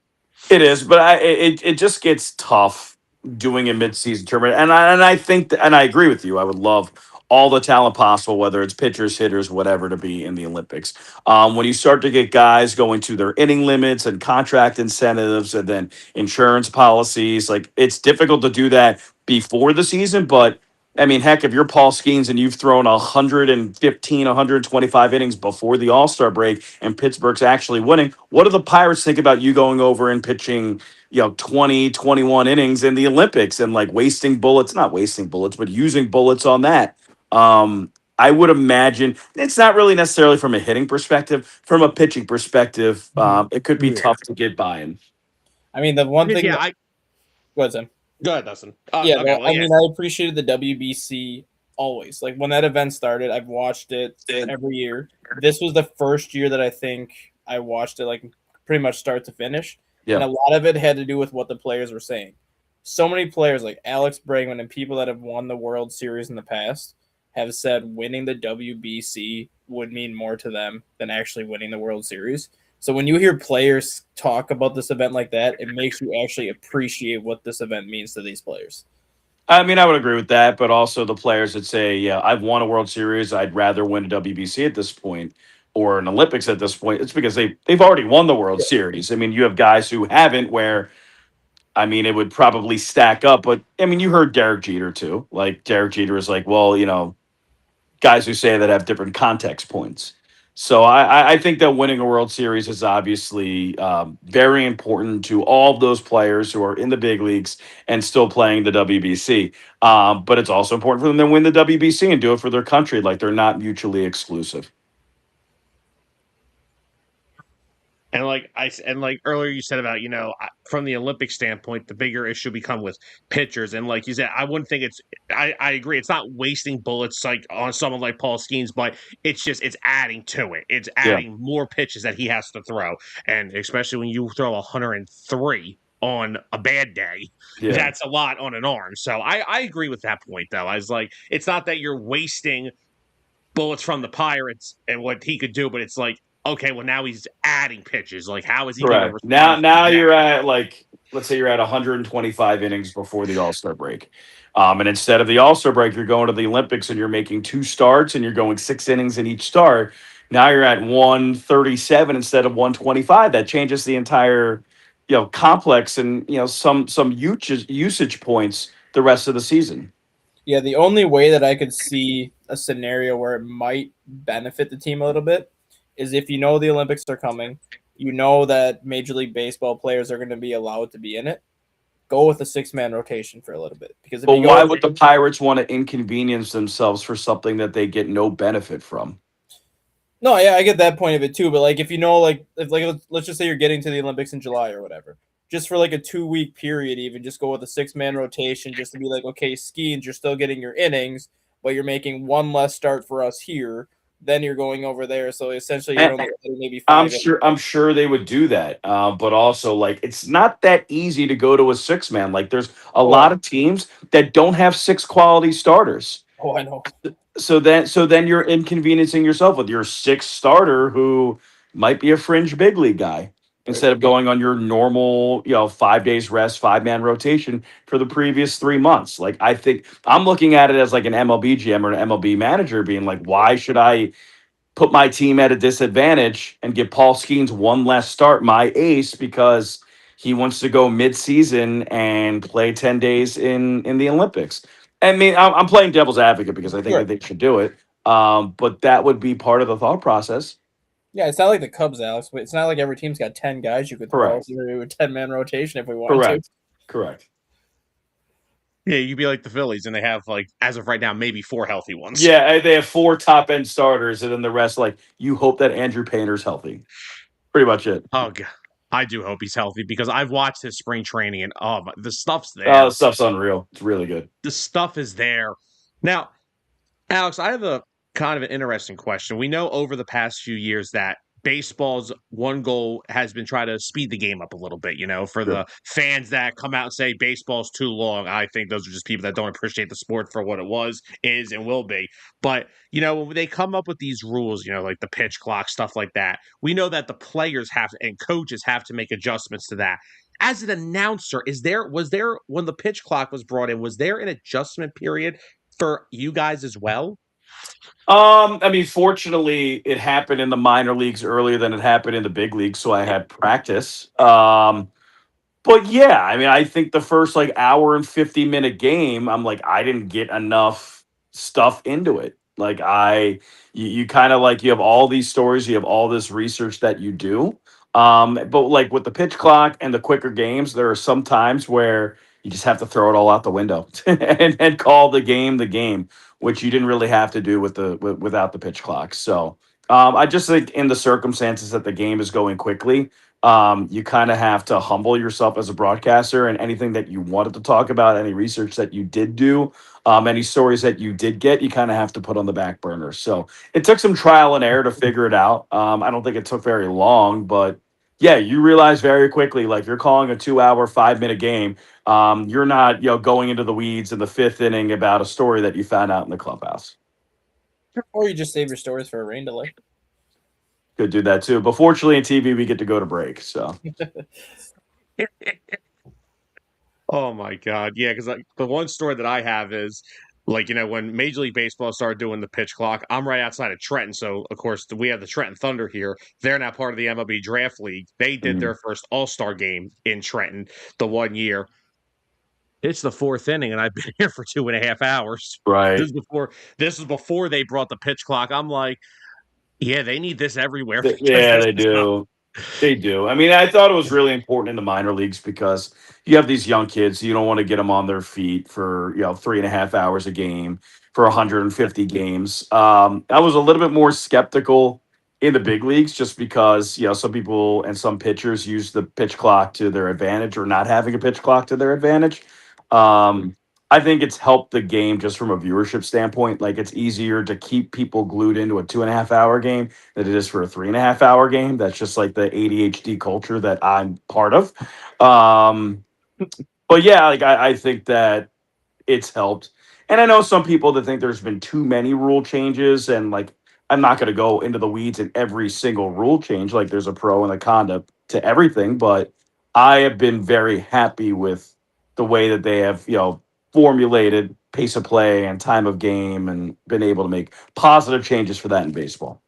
It is, but it just gets tough doing a midseason tournament, and I think and I agree with you. I would love all the talent possible, whether it's pitchers, hitters, whatever, to be in the Olympics. When you start to get guys going to their inning limits and contract incentives, and then insurance policies, like it's difficult to do that before the season, but. I mean, heck, if you're Paul Skeens and you've thrown 115, 125 innings before the All Star break and Pittsburgh's actually winning, what do the Pirates think about you going over and pitching, 20, 21 innings in the Olympics and like wasting bullets, not wasting bullets, but using bullets on that? I would imagine it's not really necessarily from a hitting perspective, from a pitching perspective, it could be tough to get by in. I mean, the I one mean, thing yeah, that. Go ahead, Sam. go ahead, Dustin. Yeah, Okay, well, I yeah. mean, I appreciated the WBC always. Like when that event started, I've watched it every year. This was the first year that I think I watched it like pretty much start to finish, and Yeah. a lot of it had to do with what the players were saying. So many players like Alex Bregman and people that have won the World Series in the past have said winning the WBC would mean more to them than actually winning the World Series. So when you hear players talk about this event like that, it makes you actually appreciate what this event means to these players. I mean, I would agree with that, but also the players that say, "Yeah, I've won a World Series. I'd rather win a WBC at this point or an Olympics at this point." It's because they've already won the World Series. I mean, you have guys who haven't, where I mean, it would probably stack up. But I mean, you heard Derek Jeter too. Like Derek Jeter is like, well, guys who say that have different context points. So I think that winning a World Series is obviously very important to all of those players who are in the big leagues and still playing the WBC. But it's also important for them to win the WBC and do it for their country. Like they're not mutually exclusive. And like earlier you said about from the Olympic standpoint, the bigger issue become with pitchers. And like you said, I wouldn't think I agree. It's not wasting bullets like on someone like Paul Skeens, but it's adding to it. It's Yeah, adding more pitches that he has to throw, and especially when you throw 103 on a bad day, yeah. that's a lot on an arm. So I agree with that point though. I was like, it's not that you're wasting bullets from the Pirates and what he could do, but it's like, okay, well now he's adding pitches. Like, how is he going to Correct. respond Now, from now that? you're at like, let's say you're at 125 innings before the All Star break, and instead of the All Star break, you're going to the Olympics and you're making two starts and you're going 6 innings in each start. Now you're at 137 instead of 125. That changes the entire, complex and some usage points the rest of the season. Yeah, the only way that I could see a scenario where it might benefit the team a little bit is if you know the Olympics are coming, you know that Major League Baseball players are going to be allowed to be in it. Go with a 6-man rotation for a little bit because if But you go why with would the Pirates want to inconvenience themselves for something that they get no benefit from? no, yeah, I get that point of it too. But like, if you know, like, if like let's just say you're getting to the Olympics in July or whatever, just for like a 2 week period, even just go with a 6-man rotation, just to be like, okay, Skeens, you're still getting your innings, but you're making one less start for us here. Then you're going over there, so essentially you're only getting maybe I'm 5 innings. sure. I'm sure they would do that, but also like it's not that easy to go to a 6 man. Like there's a Oh, lot of teams that don't have six quality starters. oh, I know. So then you're inconveniencing yourself with your sixth starter who might be a fringe big league guy Right. instead of going on your normal 5 days rest 5-man rotation for the previous 3 months. Like I think I'm looking at it as like an MLB GM or an MLB manager being like, why should I put my team at a disadvantage and give Paul Skeens one less start, my ace, because he wants to go mid-season and play 10 days in the Olympics. I mean, I'm playing devil's advocate because I think Sure. that they should do it. But that would be part of the thought process. Yeah, it's not like the Cubs, Alex. But it's not like every team's got 10 guys you could throw. Correct. So we do a 10-man rotation if we wanted to. Correct. Correct. Yeah, you'd be like the Phillies, and they have like as of right now maybe four healthy ones. Yeah, they have four top end starters, and then the rest, like, you hope that Andrew Painter's healthy. Pretty much it. Oh god, I do hope he's healthy because I've watched his spring training, and the stuff's Oh, there. the stuff's unreal. It's really good. The stuff is there. Now, Alex, I have a kind of an interesting question. We know over the past few years that baseball's one goal has been try to speed the game up a little bit, for Sure. the fans that come out and say baseball's too long. I think those are just people that don't appreciate the sport for what it was, is, and will be. But, when they come up with these rules, like the pitch clock, stuff like that, we know that the players have and coaches have to make adjustments to that. As an announcer, was there when the pitch clock was brought in, was there an adjustment period for you guys as well? I mean, fortunately, it happened in the minor leagues earlier than it happened in the big leagues, so I had practice. But yeah, I mean, I think the first like hour and 50-minute game, I'm like, I didn't get enough stuff into it. Like you kind of like you have all these stories, you have all this research that you do. But like with the pitch clock and the quicker games, there are some times where you just have to throw it all out the window and call the game, which you didn't really have to do without the pitch clock. So I just think in the circumstances that the game is going quickly, you kind of have to humble yourself as a broadcaster, and anything that you wanted to talk about, any research that you did do, any stories that you did get, you kind of have to put on the back burner. So it took some trial and error to figure it out. I don't think it took very long, but yeah, you realize very quickly, like you're calling a 2 hour, 5 minute game. You're not, going into the weeds in the fifth inning about a story that you found out in the clubhouse. Or you just save your stories for a rain delay. Could do that too. But fortunately, in TV, we get to go to break. So Oh my God. Yeah, because the one story that I have is like, when Major League Baseball started doing the pitch clock, I'm right outside of Trenton. So, of course, we have the Trenton Thunder here. They're now part of the MLB Draft League. They did mm, their first All Star game in Trenton the one year. It's the fourth inning, and I've been here for 2.5 hours. right. This is before they brought the pitch clock. I'm like, yeah, they need this everywhere because Yeah, this they is not. do. They do. I mean, I thought it was really important in the minor leagues because you have these young kids. You don't want to get them on their feet for 3.5 hours a game for 150 games. I was a little bit more skeptical in the big leagues just because some people and some pitchers use the pitch clock to their advantage or not having a pitch clock to their advantage. Um, I think it's helped the game just from a viewership standpoint. Like it's easier to keep people glued into a 2.5 hour game than it is for a 3.5 hour game. That's just like the ADHD culture that I'm part of. Um, but yeah, like I think that it's helped. And I know some people that think there's been too many rule changes, and like I'm not going to go into the weeds in every single rule change. Like there's a pro and a con to everything, but I have been very happy with the way that they have, formulated pace of play and time of game and been able to make positive changes for that in baseball.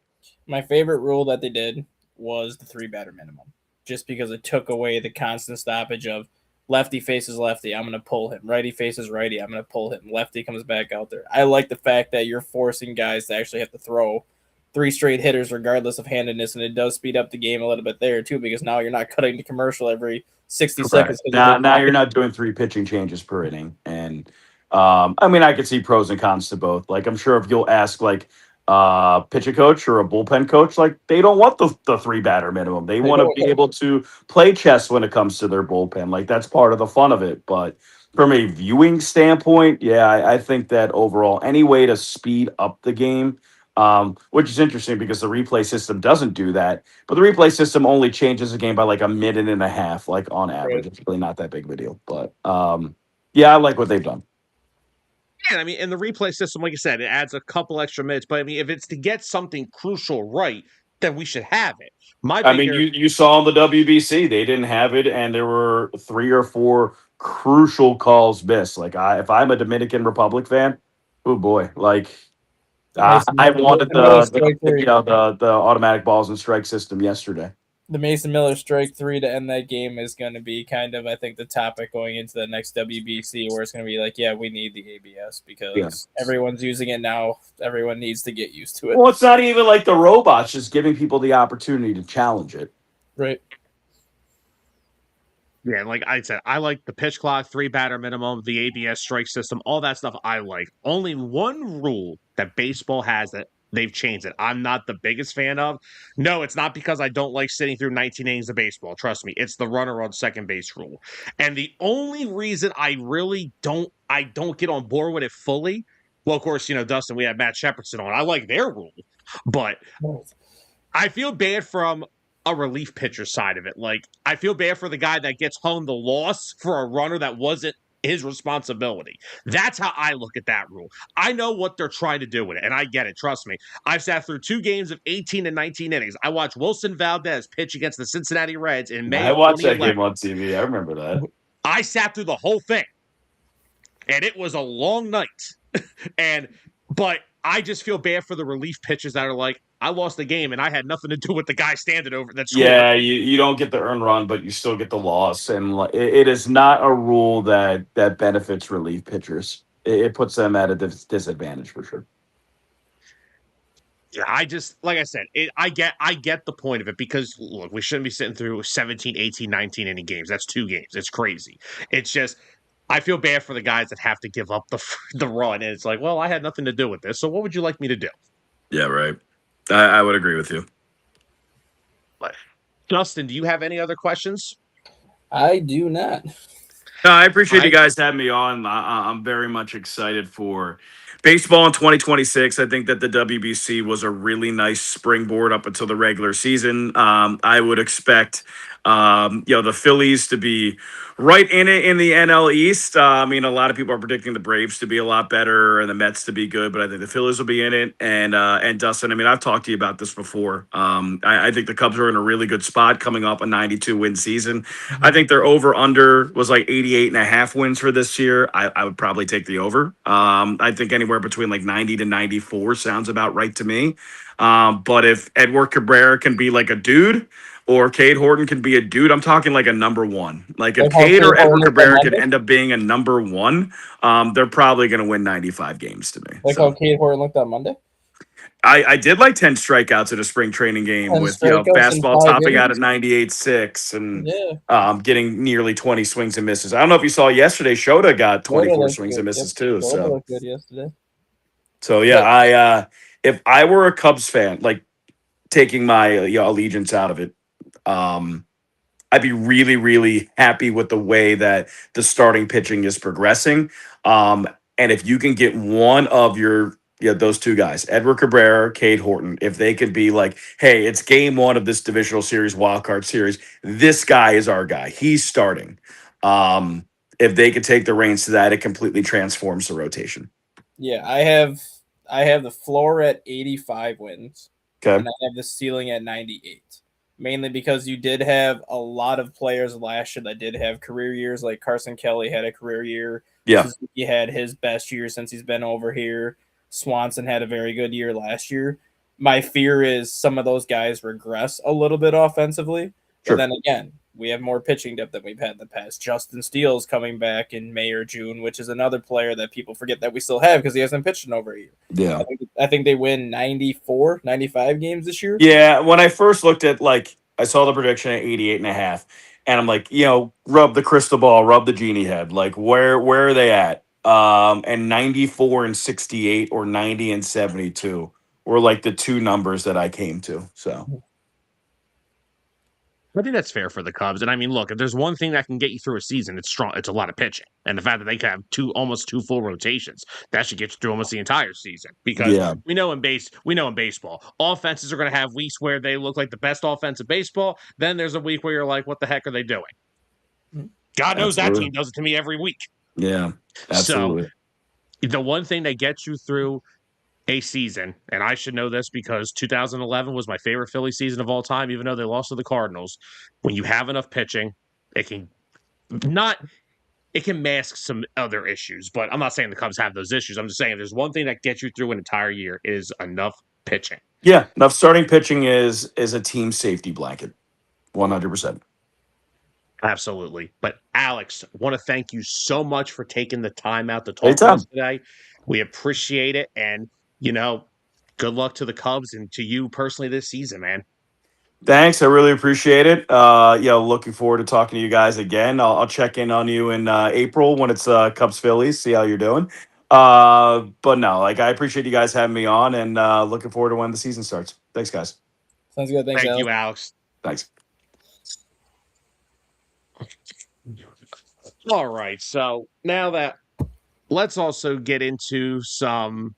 My favorite rule that they did was the three batter minimum, just because it took away the constant stoppage of lefty faces lefty, I'm going to pull him. Righty faces righty, I'm going to pull him. Lefty comes back out there. I like the fact that you're forcing guys to actually have to throw three straight hitters regardless of handedness, and it does speed up the game a little bit there too because now you're not cutting the commercial every 60 Correct. seconds because you Now didn't. you're not doing three pitching changes per inning, and I mean I could see pros and cons to both. Like I'm sure if you'll ask like pitcher coach or a bullpen coach, like they don't want the three batter minimum. They They want to don't. be able to play chess when it comes to their bullpen. Like that's part of the fun of it. But from a viewing standpoint, yeah, I think that overall any way to speed up the game. Which is interesting because the replay system doesn't do that. But the replay system only changes the game by like a minute and a half, like on average. Right. It's really not that big of a deal. But yeah, I like what they've done. Yeah, I mean, in the replay system, like I said, it adds a couple extra minutes. But I mean, if it's to get something crucial right, then we should have it. My I mean, bigger, you saw in the WBC they didn't have it, and there were 3 or 4 crucial calls missed. Like if I'm a Dominican Republic fan, oh boy, like The Mason I Miller, wanted Mason Miller strike the three. the automatic balls and strike system yesterday. The Mason Miller strike three to end that game is going to be kind of, I think, the topic going into the next WBC, where it's going to be like, yeah, we need the ABS Yeah. because everyone's using it now. Everyone needs to get used to it. Well, it's not even like the robots, just giving people the opportunity to challenge it. Right. yeah, like I said, I like the pitch clock, three batter minimum, the ABS strike system, all that stuff I like. Only one rule that baseball has that they've changed it. I'm not the biggest fan of. No, it's not because I don't like sitting through 19 innings of baseball. Trust me, it's the runner on second base rule. And the only reason I don't get on board with it fully, well, of course, Dustin, we have Matt Shepardson on. I like their rule, but I feel bad from a relief pitcher side of it. Like, I feel bad for the guy that gets home the loss for a runner that wasn't his responsibility. That's how I look at that rule. I know what they're trying to do with it, and I get it. Trust me. I've sat through 2 games of 18 and 19 innings. I watched Wilson Valdez pitch against the Cincinnati Reds in May I of watched that 2011. game on TV. I remember that. I sat through the whole thing, and it was a long night. But I just feel bad for the relief pitchers that are like, I lost the game and I had nothing to do with the guy standing over that scored. Yeah, you don't get the earn run, but you still get the loss, and it is not a rule that benefits relief pitchers. It puts them at a disadvantage for sure. Yeah, I just like I said, I get the point of it because look, we shouldn't be sitting through 17, 18, 19 inning games. That's 2 games. It's crazy. It's just I feel bad for the guys that have to give up the run, and it's like, well, I had nothing to do with this. So what would you like me to do? Yeah, right. I would agree with you. But Justin, do you have any other questions? I do not. No, I appreciate you I guys having me on. I'm very much excited for Baseball in 2026, I think that the WBC was a really nice springboard up until the regular season. I would expect, the Phillies to be right in it in the NL East. I mean, a lot of people are predicting the Braves to be a lot better and the Mets to be good, but I think the Phillies will be in it. And Dustin, I mean, I've talked to you about this before. I think the Cubs are in a really good spot coming off a 92 win season. I think their over under was like 88 and a half wins for this year. I would probably take the over. I think anywhere between like 90 to 94 sounds about right to me. But if Edward Cabrera can be like a dude or Cade Horton can be a dude, I'm talking like a number one. Like if Like how Cade Cade or Horton Edward looked on Cabrera could Monday. end up being a number one, they're probably going to win 95 games to me. Like how Cade Horton looked on Monday. I did like 10 strikeouts at a spring training game 10 with, strikeouts in fastball 5 topping out at innings. 98.6 and Yeah. getting nearly 20 swings and misses. I don't know if you saw yesterday, Shota got 24 swings and misses too. Shota looked good yesterday. So yeah, But if I were a Cubs fan, like taking my allegiance out of it, I'd be really, really happy with the way that the starting pitching is progressing. And if you can get one of those two guys, Edward Cabrera, Cade Horton, if they could be like, hey, it's game one of this divisional series, wild card series. This guy is our guy. He's starting. If they could take the reins to that, it completely transforms the rotation. yeah, I have the floor at 85 wins. Okay. And I have the ceiling at 98. Mainly because you did have a lot of players last year that did have career years. Like Carson Kelly had a career year. Yeah. Suzuki had his best year since he's been over here. Swanson had a very good year last year. My fear is some of those guys regress a little bit offensively. Sure. But then again, we have more pitching depth than we've had in the past. Justin Steele's coming back in May or June, which is another player that people forget that we still have because he hasn't pitched in over a year. Yeah. I think they win 94, 95 games this year. Yeah. When I first looked at, I saw the prediction at 88 and a half, and I'm like, rub the crystal ball, rub the genie head. Like, where are they at? And 94 and 68 or 90 and 72 were like the two numbers that I came to. So I think that's fair for the Cubs. And I mean, look, if there's one thing that can get you through a season, it's strong. It's a lot of pitching, and the fact that they can have almost two full rotations that should get you through almost the entire season. Because yeah, we know in baseball, offenses are going to have weeks where they look like the best offense of baseball. Then there's a week where you're like, what the heck are they doing? God knows that team does it to me every week. Yeah, absolutely. So the one thing that gets you through a season, and I should know this because 2011 was my favorite Philly season of all time, even though they lost to the Cardinals. When you have enough pitching, it can mask some other issues, but I'm not saying the Cubs have those issues. I'm just saying if there's one thing that gets you through an entire year is enough pitching. Yeah, enough starting pitching is a team safety blanket, 100%. Absolutely. But Alex, I want to thank you so much for taking the time out to talk Anytime. to us today. We appreciate it, and good luck to the Cubs and to you personally this season, man. Thanks. I really appreciate it. Looking forward to talking to you guys again. I'll check in on you in April when it's Cubs Phillies, see how you're doing. But no, I appreciate you guys having me on and looking forward to when the season starts. Thanks, guys. Sounds good. Thank you, Alex. Thanks. All right. So now let's also get into some.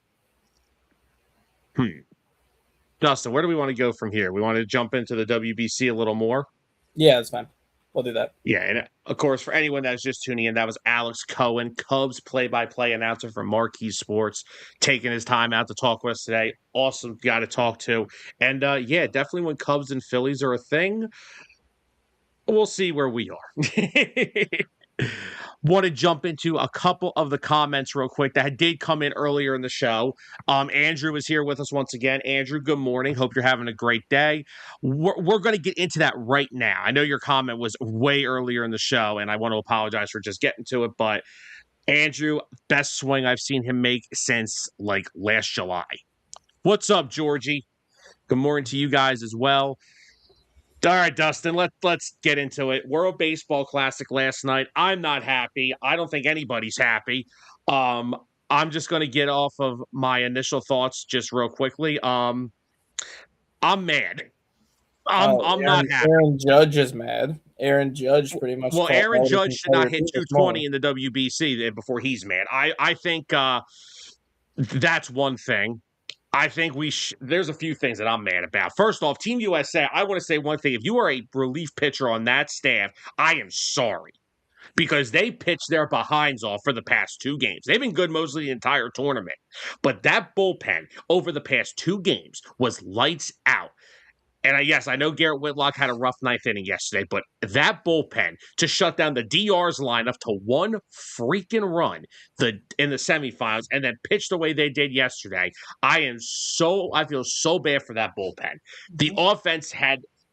Dustin, where do we want to go from here? We want to jump into the WBC a little more? Yeah, that's fine. We'll do that. Yeah, and of course, for anyone that's just tuning in, that was Alex Cohen, Cubs play-by-play announcer from Marquee Sports, taking his time out to talk with us today. Awesome guy to talk to. And definitely when Cubs and Phillies are a thing, we'll see where we are. Want to jump into a couple of the comments real quick that did come in earlier in the show. Andrew is here with us once again. Andrew, good morning. Hope you're having a great day. We're going to get into that right now. I know your comment was way earlier in the show, and I want to apologize for just getting to it, but Andrew, best swing I've seen him make since last July. What's up, Georgie? Good morning to you guys as well. All right, Dustin, let's get into it. World Baseball Classic last night. I'm not happy. I don't think anybody's happy. I'm just going to get off of my initial thoughts just real quickly. I'm mad. I'm not happy. Aaron Judge is mad. Aaron Judge pretty much. Well, Aaron Judge should not hit 220 in the WBC before he's mad. I think That's one thing. I think there's a few things that I'm mad about. First off, Team USA, I want to say one thing. If you are a relief pitcher on that staff, I am sorry because they pitched their behinds off for the past 2 games. They've been good mostly the entire tournament. But that bullpen over the past 2 games was lights out. And yes, I know Garrett Whitlock had a rough ninth inning yesterday, but that bullpen to shut down the DR's lineup to one freaking run in the semifinals and then pitch the way they did yesterday, I feel so bad for that bullpen. The offense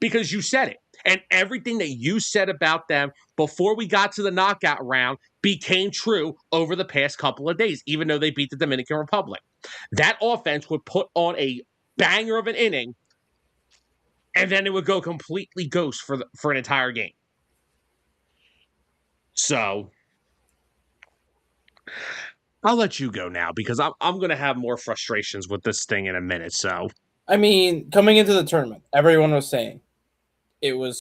because you said it, and everything that you said about them before we got to the knockout round became true over the past couple of days, even though they beat the Dominican Republic. That offense would put on a banger of an inning and then it would go completely ghost for an entire game. So I'll let you go now because I'm going to have more frustrations with this thing in a minute. So I mean, coming into the tournament, everyone was saying it was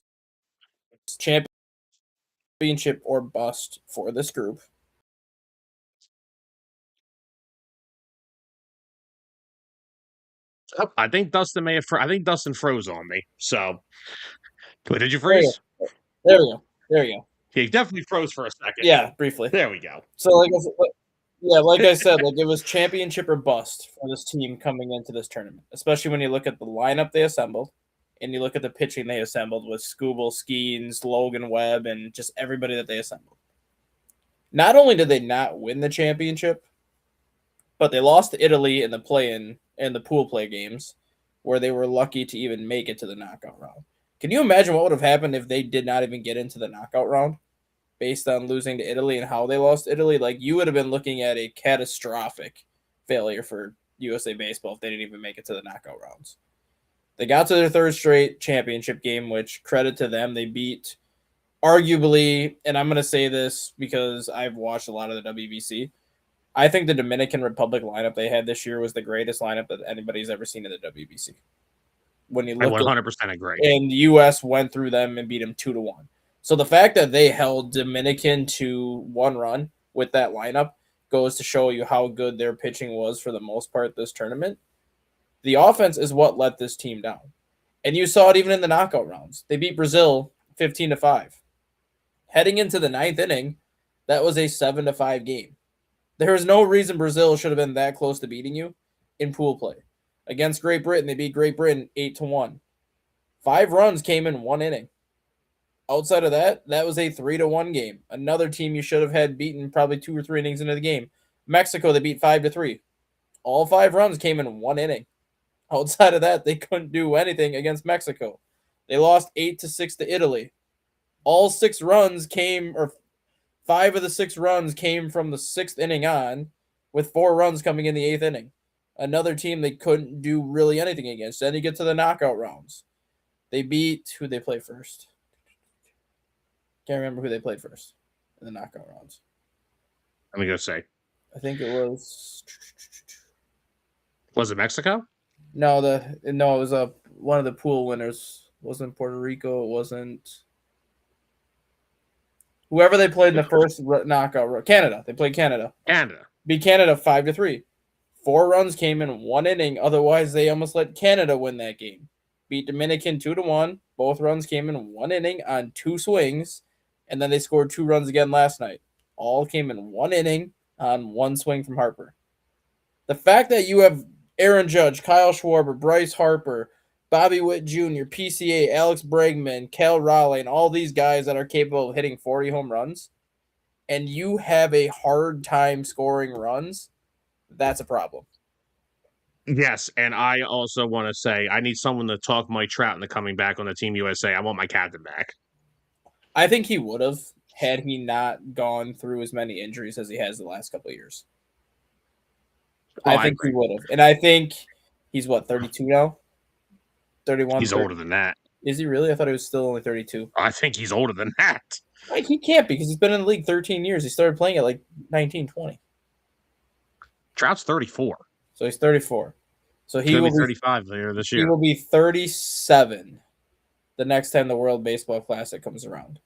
championship or bust for this group. I think Dustin I think Dustin froze on me. So, but did you freeze? There we go. He definitely froze for a second. Yeah, briefly. There we go. So, like I said, it was championship or bust for this team coming into this tournament, especially when you look at the lineup they assembled and you look at the pitching they assembled with Skubal, Skeens, Logan Webb, and just everybody that they assembled. Not only did they not win the championship, but they lost to Italy in the play-in and the pool play games where they were lucky to even make it to the knockout round. Can you imagine what would have happened if they did not even get into the knockout round based on losing to Italy and how they lost to Italy? Like, you would have been looking at a catastrophic failure for USA Baseball if they didn't even make it to the knockout rounds. They got to their third straight championship game, which credit to them. They beat arguably, and I'm going to say this because I've watched a lot of the WBC, I think the Dominican Republic lineup they had this year was the greatest lineup that anybody's ever seen in the WBC. When you look, I 100% agree. And the U.S. went through them and beat them 2-1. So the fact that they held Dominican to 1 run with that lineup goes to show you how good their pitching was for the most part this tournament. The offense is what let this team down. And you saw it even in the knockout rounds. They beat Brazil 15-5. Heading into the 9th inning, that was a 7-5 game. There is no reason Brazil should have been that close to beating you in pool play. Against Great Britain, they beat Great Britain 8-1. 5 runs came in 1 inning. Outside of that, that was a 3-1 game. Another team you should have had beaten probably 2 or 3 innings into the game. Mexico, they beat 5-3. All 5 runs came in 1 inning. Outside of that, they couldn't do anything against Mexico. They lost 8-6 to Italy. All 6 runs came, or 5 of the 6 runs came from the 6th inning on, with 4 runs coming in the 8th inning. Another team they couldn't do really anything against. Then you get to the knockout rounds. They beat, who they play first? Can't remember who they played first in the knockout rounds. Let me go say. I think it was. Was it Mexico? No, it was one of the pool winners. It wasn't Puerto Rico. It wasn't. Whoever they played in the first knockout. Canada. They played Canada. Beat Canada 5-3. 4 runs came in 1 inning. Otherwise, they almost let Canada win that game. Beat Dominican 2-1. Both runs came in 1 inning on 2 swings. And then they scored 2 runs again last night. All came in 1 inning on 1 swing from Harper. The fact that you have Aaron Judge, Kyle Schwarber, Bryce Harper, Bobby Witt Jr., PCA, Alex Bregman, Cal Raleigh, and all these guys that are capable of hitting 40 home runs, and you have a hard time scoring runs, that's a problem. Yes, and I also want to say I need someone to talk Mike Trout into coming back on the Team USA. I want my captain back. I think he would have had he not gone through as many injuries as he has the last couple of years. I think he would have. And I think he's, 32 now? 31? He's 30? older than that. Is he really? I thought he was still only 32. I think he's older than that. Like, he can't be because he's been in the league 13 years. He started playing at 19, 20. Trout's 34. So he's 34. So he will be 35 later this year. He will be 37 the next time the World Baseball Classic comes around.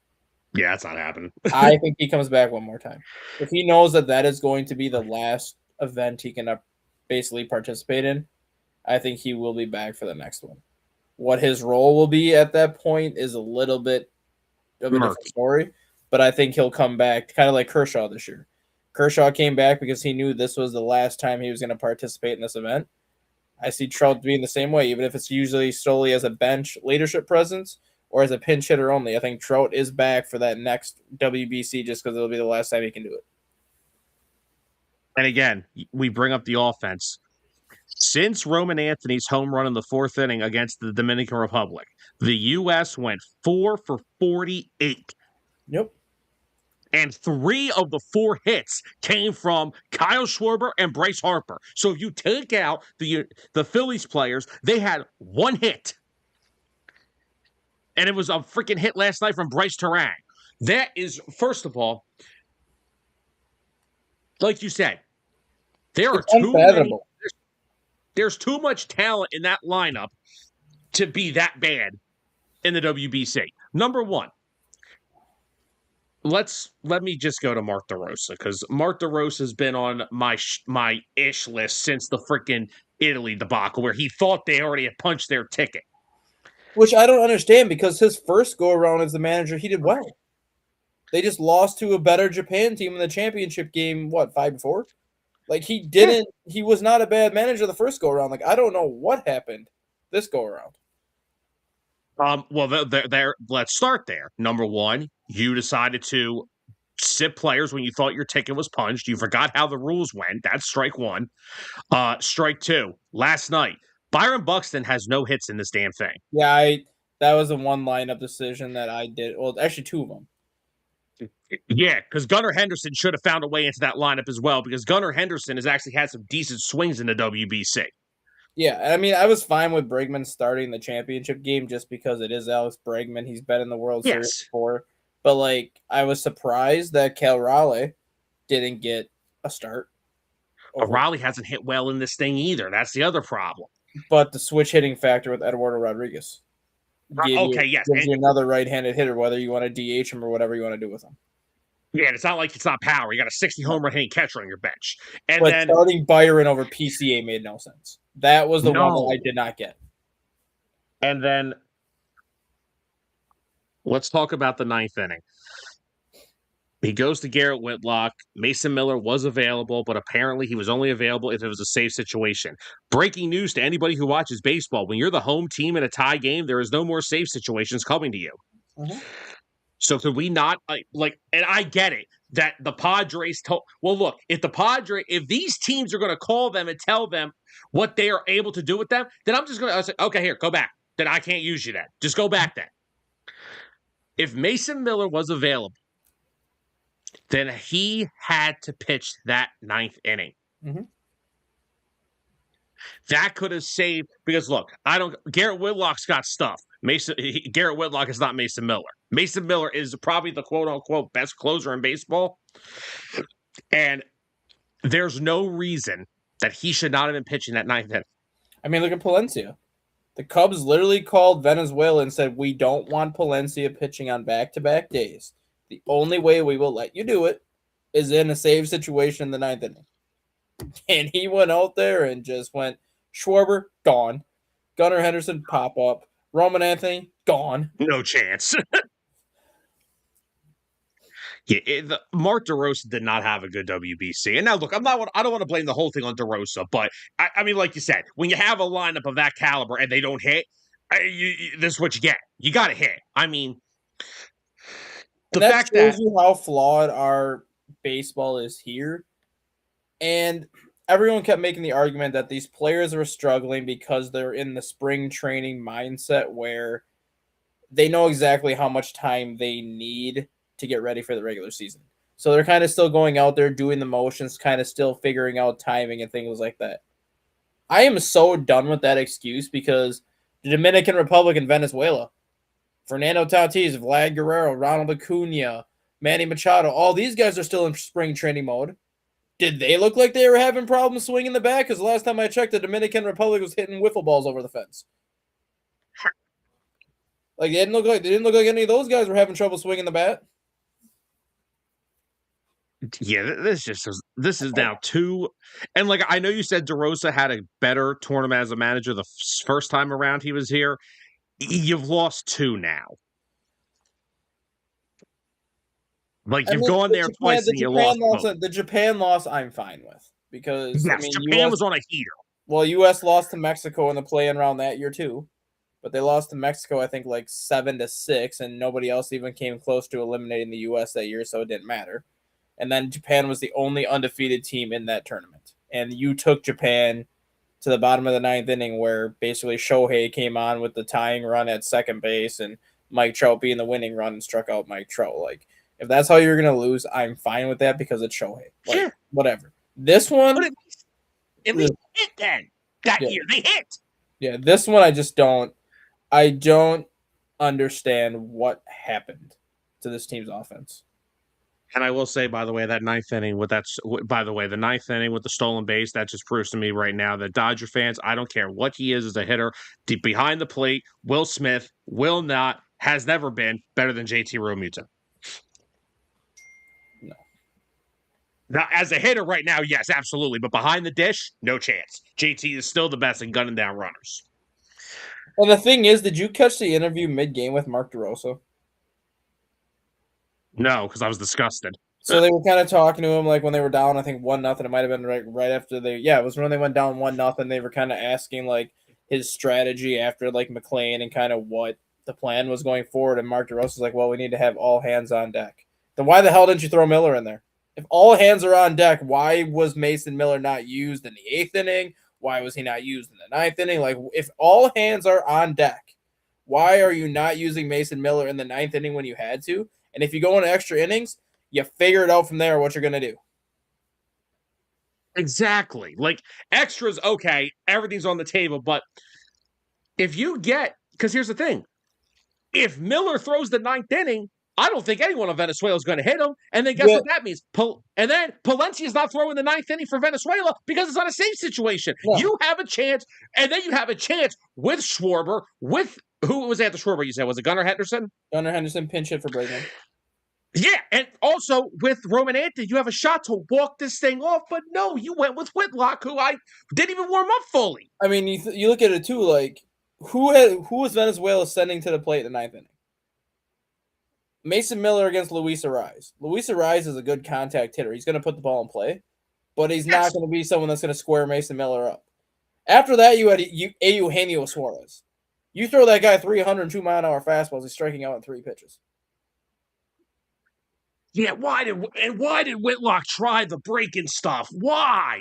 Yeah, that's not happening. I think he comes back one more time. If he knows that is going to be the last event he can basically participate in. I think he will be back for the next one. What his role will be at that point is a little bit of a different Murky. story, but I think he'll come back kind of like Kershaw this year. Kershaw came back because he knew this was the last time he was going to participate in this event. I see Trout being the same way, even if it's usually solely as a bench leadership presence or as a pinch hitter only. I think Trout is back for that next WBC just because it'll be the last time he can do it. And again, we bring up the offense. Since Roman Anthony's home run in the fourth inning against the Dominican Republic, the U.S. went 4 for 48. Yep. And 3 of the 4 hits came from Kyle Schwarber and Bryce Harper. So if you take out the Phillies players, they had 1 hit. And it was a freaking hit last night from Bryce Terang. That is, first of all, like you said, there are too many. There's too much talent in that lineup to be that bad in the WBC. Number one, let me just go to Mark DeRosa, because Mark DeRosa has been on my ish list since the freaking Italy debacle, where he thought they already had punched their ticket. Which I don't understand, because his first go around as the manager, he did well. They just lost to a better Japan team in the championship game. What, 5-4? Like he didn't. Yeah. He was not a bad manager the first go around. Like I don't know what happened this go around. Well, let's start there. Number one, you decided to sit players when you thought your ticket was punched. You forgot how the rules went. That's strike one. Strike two. Last night, Byron Buxton has no hits in this damn thing. Yeah, that was a one lineup decision that I did. Well, actually, 2 of them. Yeah, because Gunnar Henderson should have found a way into that lineup as well, because Gunnar Henderson has actually had some decent swings in the WBC. Yeah, I mean, I was fine with Bregman starting the championship game just because it is Alex Bregman. He's been in the World Series before. But, like, I was surprised that Cal Raleigh didn't get a start. Raleigh hasn't hit well in this thing either. That's the other problem. But the switch hitting factor with Eduardo Rodriguez. Yes. Gives you another right-handed hitter, whether you want to DH him or whatever you want to do with him. Yeah, and it's not like it's not power. You got a 60 home run hitting catcher on your bench. And but then starting Byron over PCA made no sense. That was the one that I did not get. And then let's talk about the 9th inning. He goes to Garrett Whitlock. Mason Miller was available, but apparently he was only available if it was a safe situation. Breaking news to anybody who watches baseball: when you're the home team in a tie game, there is no more safe situations coming to you. Mm-hmm. So could we not and I get it that the Padres told, well, look, if these teams are going to call them and tell them what they are able to do with them, then I'm just going to say, okay, here, go back. Then I can't use you then. Just go back then. If Mason Miller was available, then he had to pitch that 9th inning. Mm-hmm. That could have saved, because look, Garrett Whitlock's got stuff. Garrett Whitlock is not Mason Miller. Mason Miller is probably the quote-unquote best closer in baseball. And there's no reason that he should not have been pitching that 9th inning. I mean, look at Palencia. The Cubs literally called Venezuela and said, we don't want Palencia pitching on back-to-back days. The only way we will let you do it is in a save situation in the 9th inning. And he went out there and just went, Schwarber, gone. Gunnar Henderson, pop up. Roman gone. No chance. Mark DeRosa did not have a good WBC. And now, look, I don't want to blame the whole thing on DeRosa, but I mean, like you said, when you have a lineup of that caliber and they don't hit, this is what you get. You got to hit. I mean, the fact that shows you how flawed our baseball is here. And everyone kept making the argument that these players are struggling because they're in the spring training mindset where they know exactly how much time they need to get ready for the regular season. So they're kind of still going out there doing the motions, kind of still figuring out timing and things like that. I am so done with that excuse, because the Dominican Republic and Venezuela, Fernando Tatis, Vlad Guerrero, Ronald Acuna, Manny Machado, all these guys are still in spring training mode. Did they look like they were having problems swinging the bat? Because the last time I checked, the Dominican Republic was hitting wiffle balls over the fence. Like, they didn't look like any of those guys were having trouble swinging the bat. Yeah, this is now two, and like I know you said DeRosa had a better tournament as a manager the first time around he was here. You've lost two now. Like I you've mean, gone there twice and you lost both. The Japan loss, I'm fine with because I Yes, mean, Japan was on a heater. Well, U.S. lost to Mexico in the play-in round that year too, but they lost to Mexico I think like 7-6, and nobody else even came close to eliminating the U.S. that year, so it didn't matter. And then Japan was the only undefeated team in that tournament, and you took Japan to the bottom of the ninth inning, where basically Shohei came on with the tying run at second base, and Mike Trout being the winning run and struck out Mike Trout. Like, if that's how you're gonna lose, I'm fine with that because it's Shohei. Like, Yeah, whatever. This one, but at least hit then that year they hit. Yeah, this one I just don't. I don't understand what happened to this team's offense. And I will say, by the way, that ninth inning with the ninth inning with the stolen base, that just proves to me right now that Dodger fans, I don't care what he is as a hitter, deep behind the plate, Will Smith will not, has never been better than JT Realmuto. No. Now, as a hitter right now, yes, absolutely. But behind the dish, no chance. JT is still the best in gunning down runners. And the thing is, did you catch the interview mid-game with Mark DeRosa? No, because I was disgusted. So they were kind of talking to him like when they were down, I think 1-0. It might have been right after it was when they went down 1-0. They were kind of asking like his strategy after like McLean and kind of what the plan was going forward. And Mark DeRosa's like, well, we need to have all hands on deck. Then why the hell didn't you throw Miller in there? If all hands are on deck, why was Mason Miller not used in the 8th inning? Why was he not used in the 9th inning? Like, if all hands are on deck, why are you not using Mason Miller in the 9th inning when you had to? And if you go into extra innings, you figure it out from there what you're going to do. Exactly. Like, extras, okay, everything's on the table. But if you get, because here's the thing, if Miller throws the 9th inning, I don't think anyone on Venezuela is going to hit him. And then guess what that means? And then Palencia is not throwing the 9th inning for Venezuela because it's not a safe situation. Yeah. You have a chance, and then you have a chance with Schwarber, with who was after Schwarber, you said? Was it Gunnar Henderson? Gunnar Henderson pinch hit for Bregman. Yeah, and also with Roman Anthony, you have a shot to walk this thing off, but no, you went with Whitlock, who I didn't even warm up fully. I mean, you look at it too, like, who was Venezuela sending to the plate in the 9th inning? Mason Miller against Luis Ariz. Luis Ariz is a good contact hitter. He's going to put the ball in play, but he's not going to be someone that's going to square Mason Miller up. After that, you had Eugenio Suarez. You throw that guy 302-mile-an-hour fastballs, he's striking out in 3 pitches. Yeah, why did Whitlock try the breaking stuff? Why?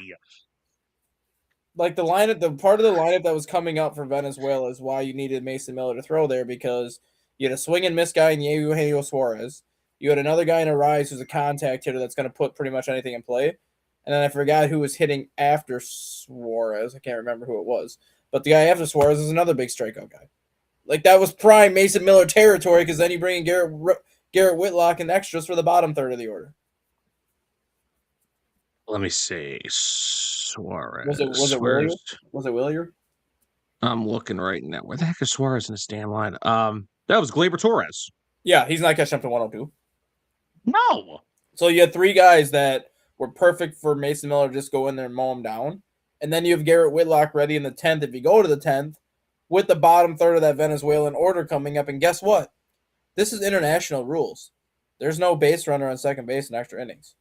Like the part of the lineup that was coming up for Venezuela is why you needed Mason Miller to throw there, because you had a swing and miss guy in Eugenio Suarez. You had another guy in Ariz who's a contact hitter that's going to put pretty much anything in play. And then I forgot who was hitting after Suarez. I can't remember who it was. But the guy after Suarez is another big strikeout guy. Like, that was prime Mason Miller territory, because then you bring in Garrett Whitlock and extras for the bottom third of the order. Let me see. Suarez. Was it Willier? Was it Willier? I'm looking right now. Where the heck is Suarez in this damn line? That was Gleyber Torres. Yeah, he's not catching up to 102. No. So you had 3 guys that were perfect for Mason Miller to just go in there and mow him down. And then you have Garrett Whitlock ready in the 10th if you go to the 10th with the bottom third of that Venezuelan order coming up. And guess what? This is international rules. There's no base runner on second base in extra innings.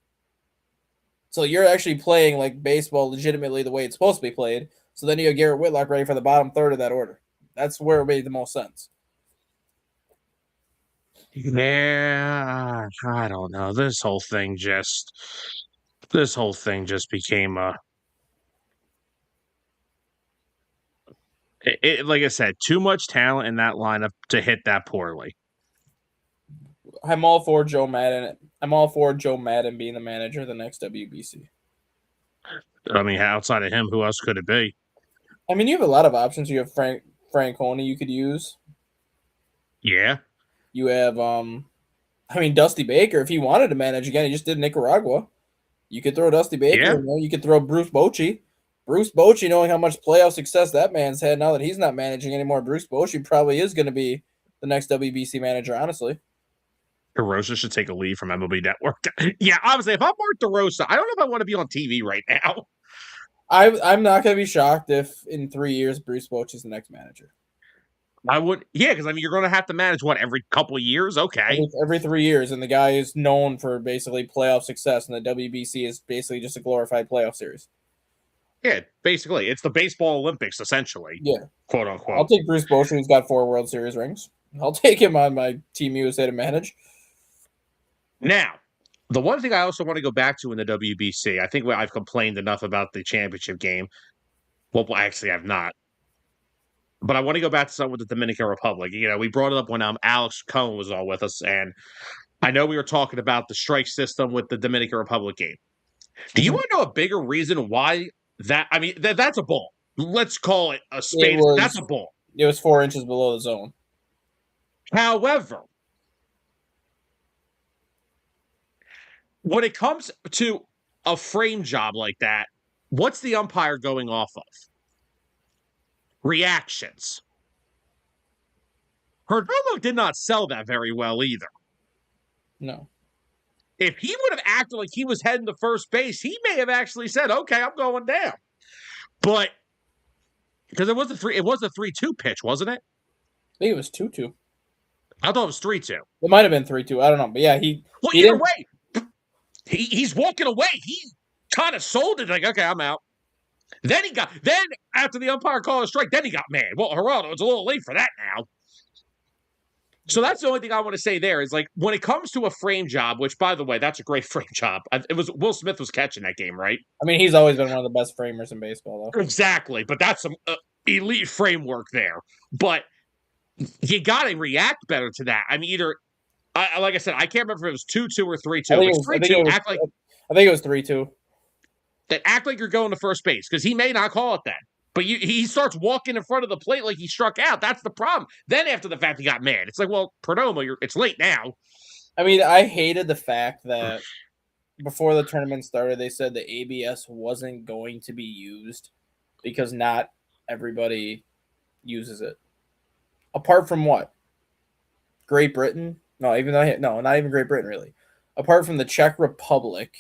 So you're actually playing like baseball legitimately the way it's supposed to be played. So then you have Garrett Whitlock ready for the bottom third of that order. That's where it made the most sense. Yeah, I don't know. This whole thing just became like I said, too much talent in that lineup to hit that poorly. I'm all for Joe Madden. I'm all for Joe Madden being the manager of the next WBC. I mean, outside of him, who else could it be? I mean, you have a lot of options. You have Francona you could use. Yeah. You have, Dusty Baker. If he wanted to manage again, he just did Nicaragua. You could throw Dusty Baker. Yeah. You could throw Bruce Bochy. Bruce Bochy, knowing how much playoff success that man's had now that he's not managing anymore, Bruce Bochy probably is going to be the next WBC manager, honestly. DeRosa should take a leave from MLB Network. Yeah, obviously, if I'm Mark DeRosa, I don't know if I want to be on TV right now. I'm not going to be shocked if in 3 years Bruce Bochy is the next manager. I would, yeah, because I mean, you're going to have to manage what every couple of years. Okay, Every 3 years, and the guy is known for basically playoff success, and the WBC is basically just a glorified playoff series. yeah, basically, it's the baseball Olympics essentially. Yeah, quote I'll unquote. take Bruce Bochy, who's got 4 World Series rings. I'll take him on my Team USA to manage. Now, the one thing I also want to go back to in the WBC, I think I've complained enough about the championship game. Well, actually, I've not. But I want to go back to something with the Dominican Republic. You know, we brought it up when Alex Cohen was all with us, and I know we were talking about the strike system with the Dominican Republic game. Do you want to know a bigger reason why that? I mean, that's a ball. Let's call it a spade. That's a ball. It was 4 inches below the zone. However, when it comes to a frame job like that, what's the umpire going off of? Reactions. Perdomo did not sell that very well either. No. If he would have acted like he was heading to first base, he may have actually said, "Okay, I'm going down." But because it was a 3-2 pitch, wasn't it? I think it was 2-2. I thought it was 3-2. It might have been 3-2. I don't know, but yeah, either way, he's walking away. He kind of sold it like, "Okay, I'm out." Then after the umpire called a strike, then he got mad. Well, Geraldo, it's a little late for that now. So that's the only thing I want to say there is, like, when it comes to a frame job, which, by the way, that's a great frame job. It was Will Smith was catching that game, right? I mean, he's always been one of the best framers in baseball, though. Exactly, but that's some elite framework there. But you got to react better to that. I mean, like I said, I can't remember if it was 2-2 or 3-2. I think it was 3-2. That act like you're going to first base, because he may not call it then. But he starts walking in front of the plate like he struck out. That's the problem. Then after the fact, he got mad. It's like, well, Perdomo, it's late now. I mean, I hated the fact that before the tournament started, they said the ABS wasn't going to be used because not everybody uses it. Apart from what? Great Britain? No, not even Great Britain, really. Apart from the Czech Republic,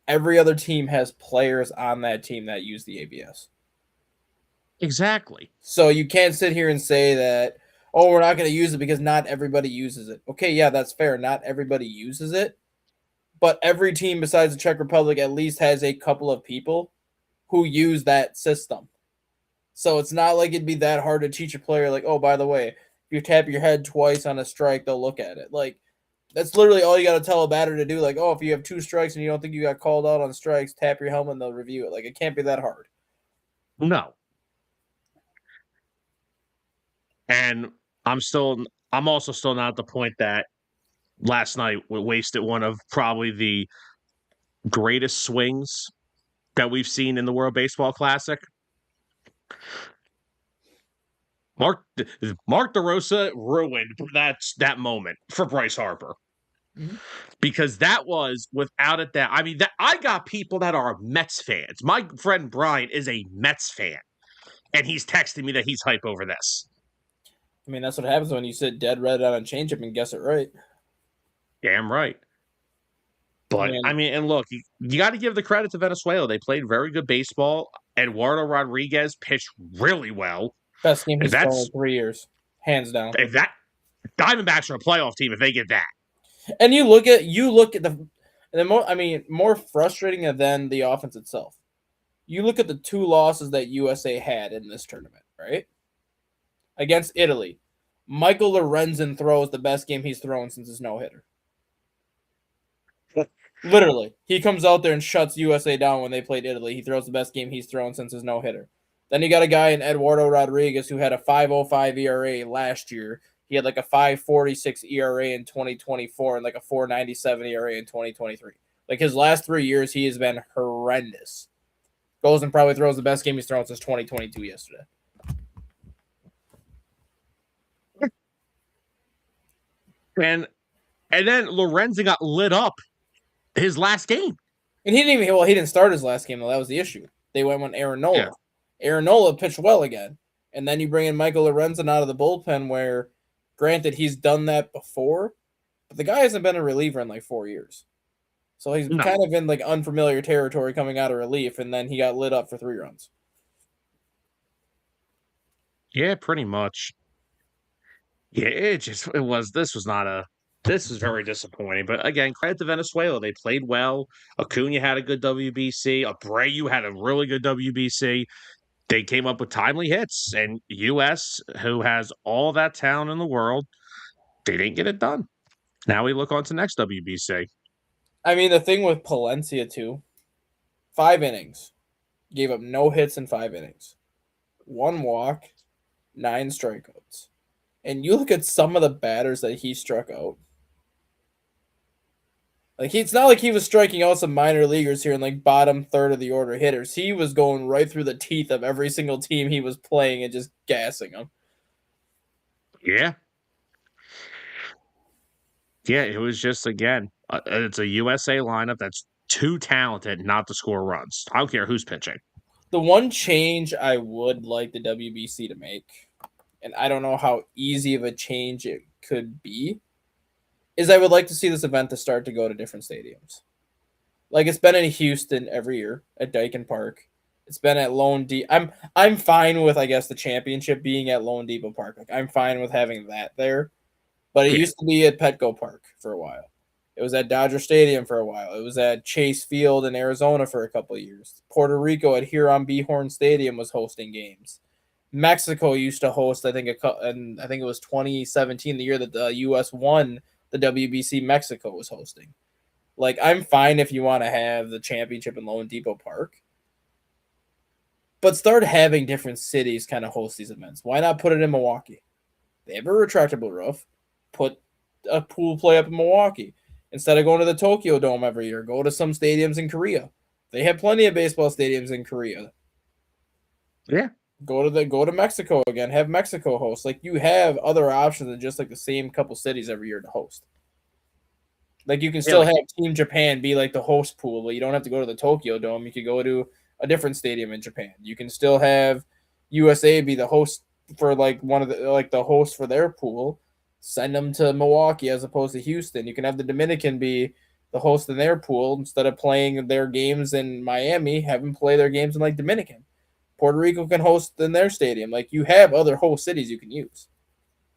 every other team has players on that team that use the ABS. Exactly. So you can't sit here and say that, oh, we're not going to use it because not everybody uses it. Okay, yeah, that's fair. Not everybody uses it. But every team besides the Czech Republic at least has a couple of people who use that system. So it's not like it'd be that hard to teach a player, like, oh, by the way, if you tap your head twice on a strike, they'll look at it. Like, that's literally all you got to tell a batter to do. Like, oh, if you have 2 strikes and you don't think you got called out on strikes, tap your helmet and they'll review it. Like, it can't be that hard. No. And I'm also still not at the point that last night we wasted one of probably the greatest swings that we've seen in the World Baseball Classic. Mark DeRosa ruined that moment for Bryce Harper. Mm-hmm. Because that was, without a doubt, I mean, I got people that are Mets fans. My friend Brian is a Mets fan, and he's texting me that he's hype over this. I mean, that's what happens when you sit dead red on a changeup and guess it right. Damn right. But, I mean, and look, you got to give the credit to Venezuela. They played very good baseball. Eduardo Rodriguez pitched really well. Best game he's thrown in 3 years. Hands down. If that Diamondbacks are a playoff team if they get that. And you look at more frustrating than the offense itself. You look at the 2 losses that USA had in this tournament, right? Against Italy. Michael Lorenzen throws the best game he's thrown since his no-hitter. Literally. He comes out there and shuts USA down when they played Italy. He throws the best game he's thrown since his no-hitter. Then you got a guy in Eduardo Rodriguez who had a 5.05 ERA last year. He had like a 5.46 ERA in 2024 and like a 4.97 ERA in 2023. Like his last 3 years, he has been horrendous. Goes and probably throws the best game he's thrown since 2022 yesterday. And then Lorenzen got lit up his last game. And he didn't start his last game, though. That was the issue. They went with Aaron Nola. Yeah. Aaron Nola pitched well again. And then you bring in Michael Lorenzen out of the bullpen where Granted, he's done that before, but the guy hasn't been a reliever in like 4 years. So he's No. kind of in like unfamiliar territory coming out of relief, and then he got lit up for 3 runs. Yeah, pretty much. Yeah, this was very disappointing. But again, credit to Venezuela. They played well. Acuna had a good WBC. Abreu had a really good WBC. They came up with timely hits. And US, who has all that talent in the world, they didn't get it done. Now we look on to next WBC. I mean, the thing with Palencia, too, 5 innings. Gave up no hits in 5 innings. 1 walk, 9 strikeouts. And you look at some of the batters that he struck out. Like, it's not like he was striking out some minor leaguers here in like bottom third of the order hitters. He was going right through the teeth of every single team he was playing and just gassing them. Yeah. Yeah, it was just, again, it's a USA lineup that's too talented not to score runs. I don't care who's pitching. The one change I would like the WBC to make, and I don't know how easy of a change it could be, is I would like to see this event to start to go to different stadiums. Like, it's been in Houston every year at Dyken Park. It's been at Lone Depot. I'm fine with, I guess, the championship being at Lone Depot Park. Like, I'm fine with having that there. But it used to be at Petco Park for a while. It was at Dodger Stadium for a while. It was at Chase Field in Arizona for a couple of years. Puerto Rico at Huron Bihorn Stadium was hosting games. Mexico used to host, I think it was 2017, the year that the U.S. won the WBC. Mexico was hosting. Like, I'm fine if you want to have the championship in Lone Depot Park, but start having different cities kind of host these events. Why not put it in Milwaukee? They have a retractable roof. Put a pool play up in Milwaukee. Instead of going to the Tokyo Dome every year, go to some stadiums in Korea. They have plenty of baseball stadiums in Korea. Yeah. Go to Mexico again. Have Mexico host. Like, you have other options than just like the same couple cities every year to host. Like, you can still have Team Japan be like the host pool, but you don't have to go to the Tokyo Dome. You could go to a different stadium in Japan. You can still have USA be the host for like one of the like the host for their pool. Send them to Milwaukee as opposed to Houston. You can have the Dominican be the host in their pool instead of playing their games in Miami. Have them play their games in like Dominican. Puerto Rico can host in their stadium. Like, you have other host cities you can use.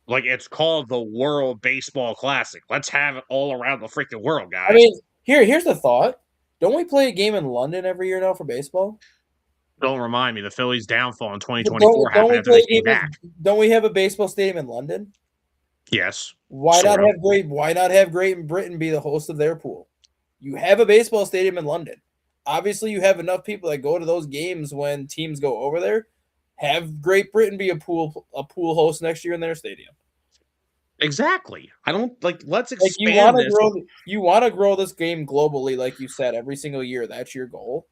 Like, it's called the World Baseball Classic. Let's have it all around the freaking world, guys. I mean, here's the thought. Don't we play a game in London every year now for baseball? Don't remind me, the Phillies' downfall in 2024 happened after they came back. Don't we have a baseball stadium in London? Yes. Why not have Great Britain be the host of their pool? You have a baseball stadium in London. Obviously, you have enough people that go to those games when teams go over there. Have Great Britain be a pool host next year in their stadium. Exactly. I don't like. Let's expand you want to grow this game globally, like you said, every single year. That's your goal.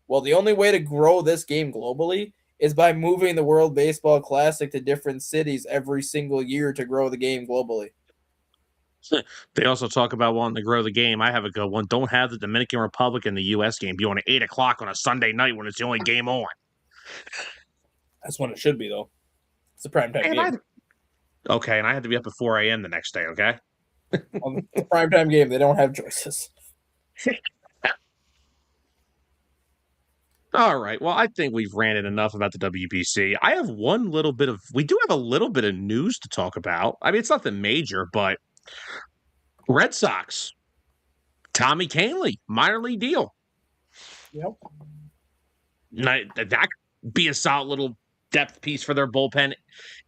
Well, the only way to grow this game globally is by moving the World Baseball Classic to different cities every single year to grow the game globally. They also talk about wanting to grow the game. I have a good one. Don't have the Dominican Republic and the U.S. game be on at 8 o'clock on a Sunday night when it's the only game on. That's when it should be, though. It's a primetime game. Okay, and I had to be up at 4 a.m. the next day, okay? The primetime game, they don't have choices. All right. Well, I think we've ranted enough about the WBC. We do have a little bit of news to talk about. I mean, it's nothing major, but Red Sox, Tommy Kahnle, minor league deal. Yep. That could be a solid little depth piece for their bullpen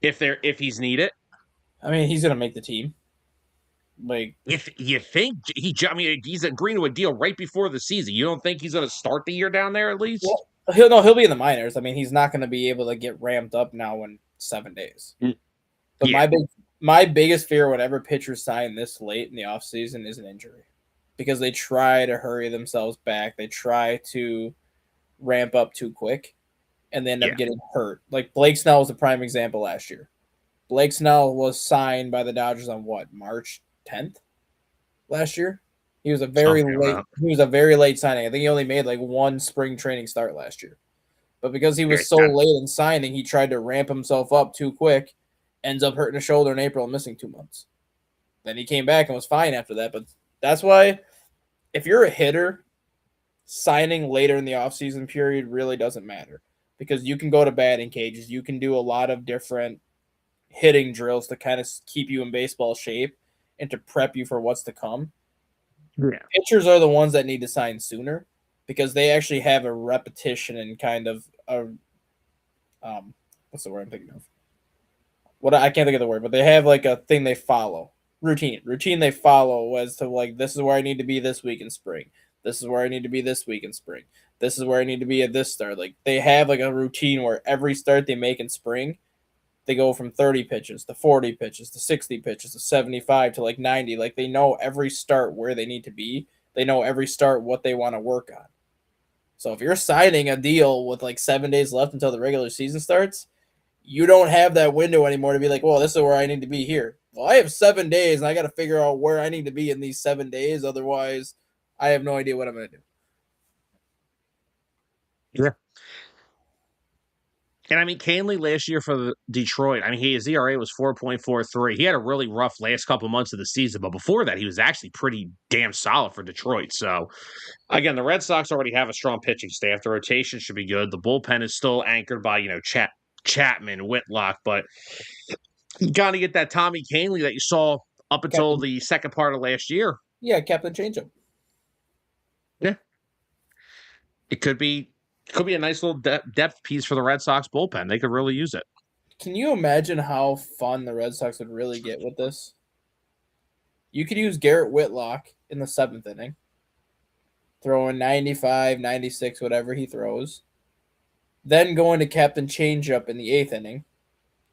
if he's needed. I mean, he's going to make the team. Like, if you think he's agreeing to a deal right before the season, you don't think he's going to start the year down there at least? Well, he'll be in the minors. I mean, he's not going to be able to get ramped up now in 7 days. But yeah. my biggest fear whenever pitchers sign this late in the offseason is an injury, because they try to hurry themselves back. They try to ramp up too quick, and they end up getting hurt. Like, Blake Snell was a prime example last year. Blake Snell was signed by the Dodgers on March 10th last year. He was a very late signing. I think he only made like one spring training start last year. But because he was so late in signing, he tried to ramp himself up too quick, ends up hurting his shoulder in April and missing 2 months. Then he came back and was fine after that. But that's why if you're a hitter, signing later in the offseason period really doesn't matter because you can go to batting cages. You can do a lot of different hitting drills to kind of keep you in baseball shape and to prep you for what's to come. Yeah. Pitchers are the ones that need to sign sooner because they actually have a repetition and kind of a what's the word I'm thinking of? What I can't think of the word, but they have like a thing they follow. Routine they follow as to like this is where I need to be this week in spring. This is where I need to be this week in spring. This is where I need to be at this start. Like they have like a routine where every start they make in spring, they go from 30 pitches to 40 pitches to 60 pitches to 75 to like 90. Like they know every start where they need to be. They know every start what they want to work on. So if you're signing a deal with like 7 days left until the regular season starts, you don't have that window anymore to be like, well, this is where I need to be here. Well, I have 7 days and I got to figure out where I need to be in these 7 days. Otherwise, I have no idea what I'm going to do. Yeah. And I mean, Canley last year for Detroit, I mean, his ERA was 4.43. He had a really rough last couple months of the season, but before that, he was actually pretty damn solid for Detroit. So, again, the Red Sox already have a strong pitching staff. The rotation should be good. The bullpen is still anchored by, Chapman, Whitlock, but you got to get that Tommy Canley that you saw up until the second part of last year. Yeah, Captain Changeup. Yeah. It could be a nice little depth piece for the Red Sox bullpen. They could really use it. Can you imagine how fun the Red Sox would really get with this? You could use Garrett Whitlock in the 7th inning, throwing 95, 96, whatever he throws. Then going to Captain Changeup in the 8th inning,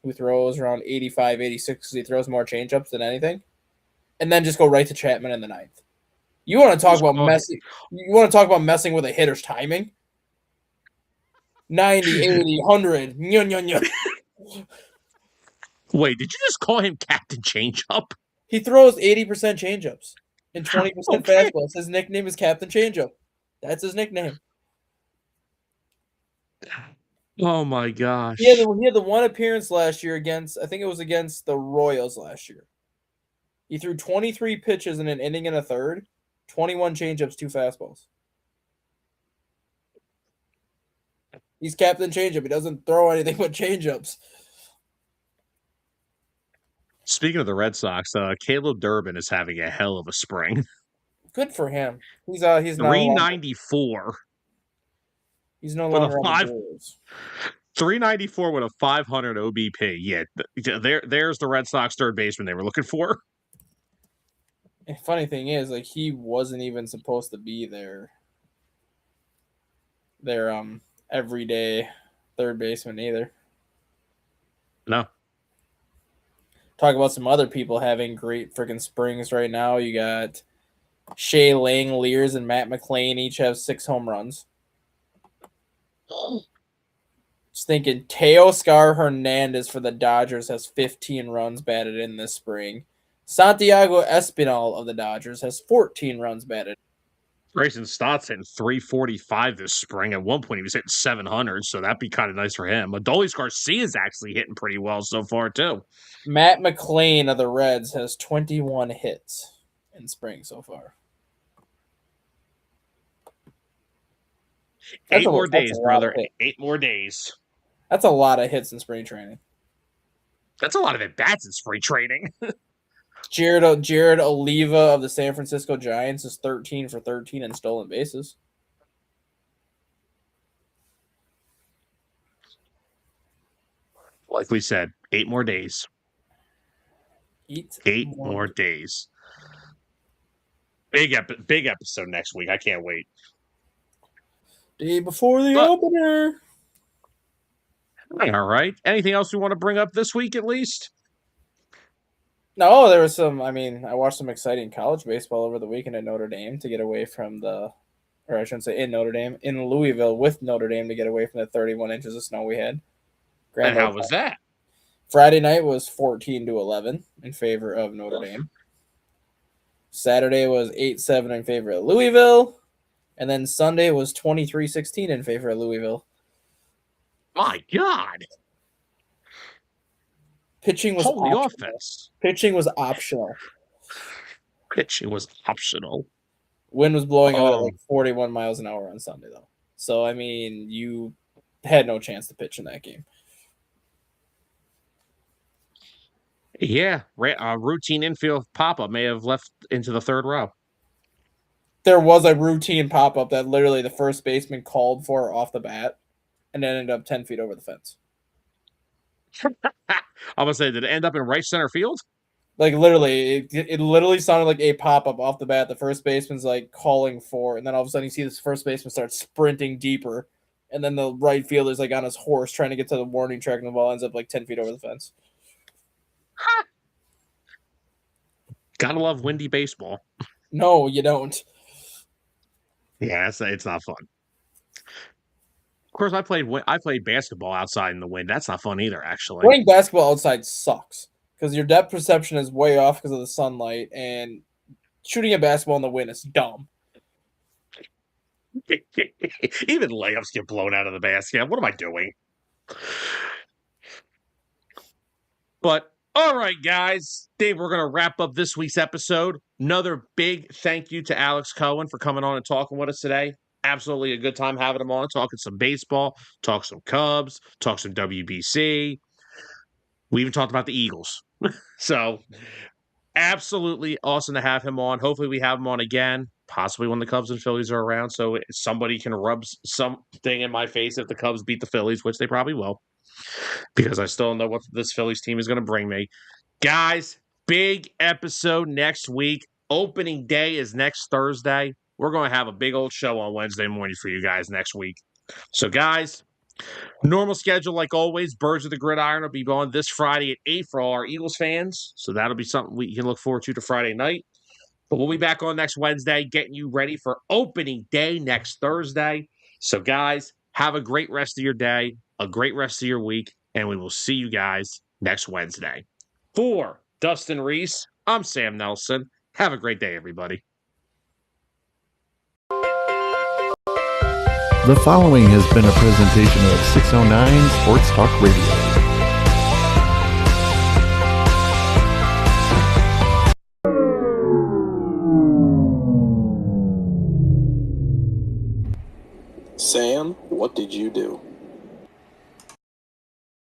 who throws around 85, 86 because he throws more changeups than anything. And then just go right to Chapman in the 9th. You want to talk about messing? You want to talk about messing with a hitter's timing? 90, 80, 100. Wait, did you just call him Captain Changeup? He throws 80% changeups and 20% Okay. fastballs. His nickname is Captain Changeup. That's his nickname. Oh my gosh. He had the one appearance last year against, I think it was against the Royals last year. He threw 23 pitches in an inning and a third, 21 changeups, 2 fastballs. He's Captain Changeup. He doesn't throw anything but changeups. Speaking of the Red Sox, Caleb Durbin is having a hell of a spring. Good for him. He's no 394. He's no with longer a on five. the Brewers. 394 with a 500 OBP. Yeah, there's the Red Sox third baseman they were looking for. And funny thing is, like he wasn't even supposed to be their everyday third baseman either. No. Talk about some other people having great freaking springs right now. You got Shea Langeliers and Matt McClain each have 6 home runs. Just thinking, Teoscar Hernandez for the Dodgers has 15 runs batted in this spring. Santiago Espinal of the Dodgers has 14 runs batted. Grayson Stott's hitting 345 this spring. At one point, he was hitting 700, so that'd be kind of nice for him. Adolis Garcia is actually hitting pretty well so far, too. Matt McClain of the Reds has 21 hits in spring so far. 8 more days, brother. 8 more days. That's a lot of hits in spring training. That's a lot of at-bats in spring training. Jared Oliva of the San Francisco Giants is 13 for 13 in stolen bases. Like we said, 8 more days. 8 more days. Big episode next week. I can't wait. Day before the opener. All right. Anything else we want to bring up this week at least? No, there was some. I mean, I watched some exciting college baseball over the weekend at Notre Dame to get away from or I shouldn't say in Notre Dame, in Louisville with Notre Dame to get away from the 31 inches of snow we had. And how was that? Friday night was 14-11 in favor of Notre Dame. Saturday was 8-7 in favor of Louisville. And then Sunday was 23-16 in favor of Louisville. My God. Pitching was Holy optional. offense. Pitching was optional. Pitching was optional. Wind was blowing out at like 41 miles an hour on Sunday, though. So, I mean, you had no chance to pitch in that game. Yeah, routine infield pop-up may have left into the third row. There was a routine pop-up that literally the first baseman called for off the bat and then ended up 10 feet over the fence. I'm going to say, did it end up in right center field? Like, literally, it literally sounded like a pop-up off the bat. The first baseman's, like, calling for, and then all of a sudden you see this first baseman start sprinting deeper, and then the right fielder's, like, on his horse trying to get to the warning track, and the ball ends up, like, 10 feet over the fence. Gotta love windy baseball. No, you don't. Yeah, it's not fun. Of course, I played basketball outside in the wind. That's not fun either, actually. Playing basketball outside sucks because your depth perception is way off because of the sunlight, and shooting a basketball in the wind is dumb. Even layups get blown out of the basket. What am I doing? But all right, guys, Dave, we're going to wrap up this week's episode. Another big thank you to Alex Cohen for coming on and talking with us today. Absolutely a good time having him on, talking some baseball, talk some Cubs, talk some WBC. We even talked about the Eagles. So absolutely awesome to have him on. Hopefully we have him on again, possibly when the Cubs and Phillies are around, so somebody can rub something in my face if the Cubs beat the Phillies, which they probably will, because I still don't know what this Phillies team is going to bring me. Guys, big episode next week. Opening day is next Thursday. We're going to have a big old show on Wednesday morning for you guys next week. So, guys, normal schedule like always. Birds of the Gridiron will be on this Friday at 8 for all our Eagles fans. So that'll be something we can look forward to Friday night. But we'll be back on next Wednesday getting you ready for opening day next Thursday. So, guys, have a great rest of your day, a great rest of your week, and we will see you guys next Wednesday. For Dustin Reese, I'm Sam Nelson. Have a great day, everybody. The following has been a presentation of 609 Sports Talk Radio. Sam, what did you do?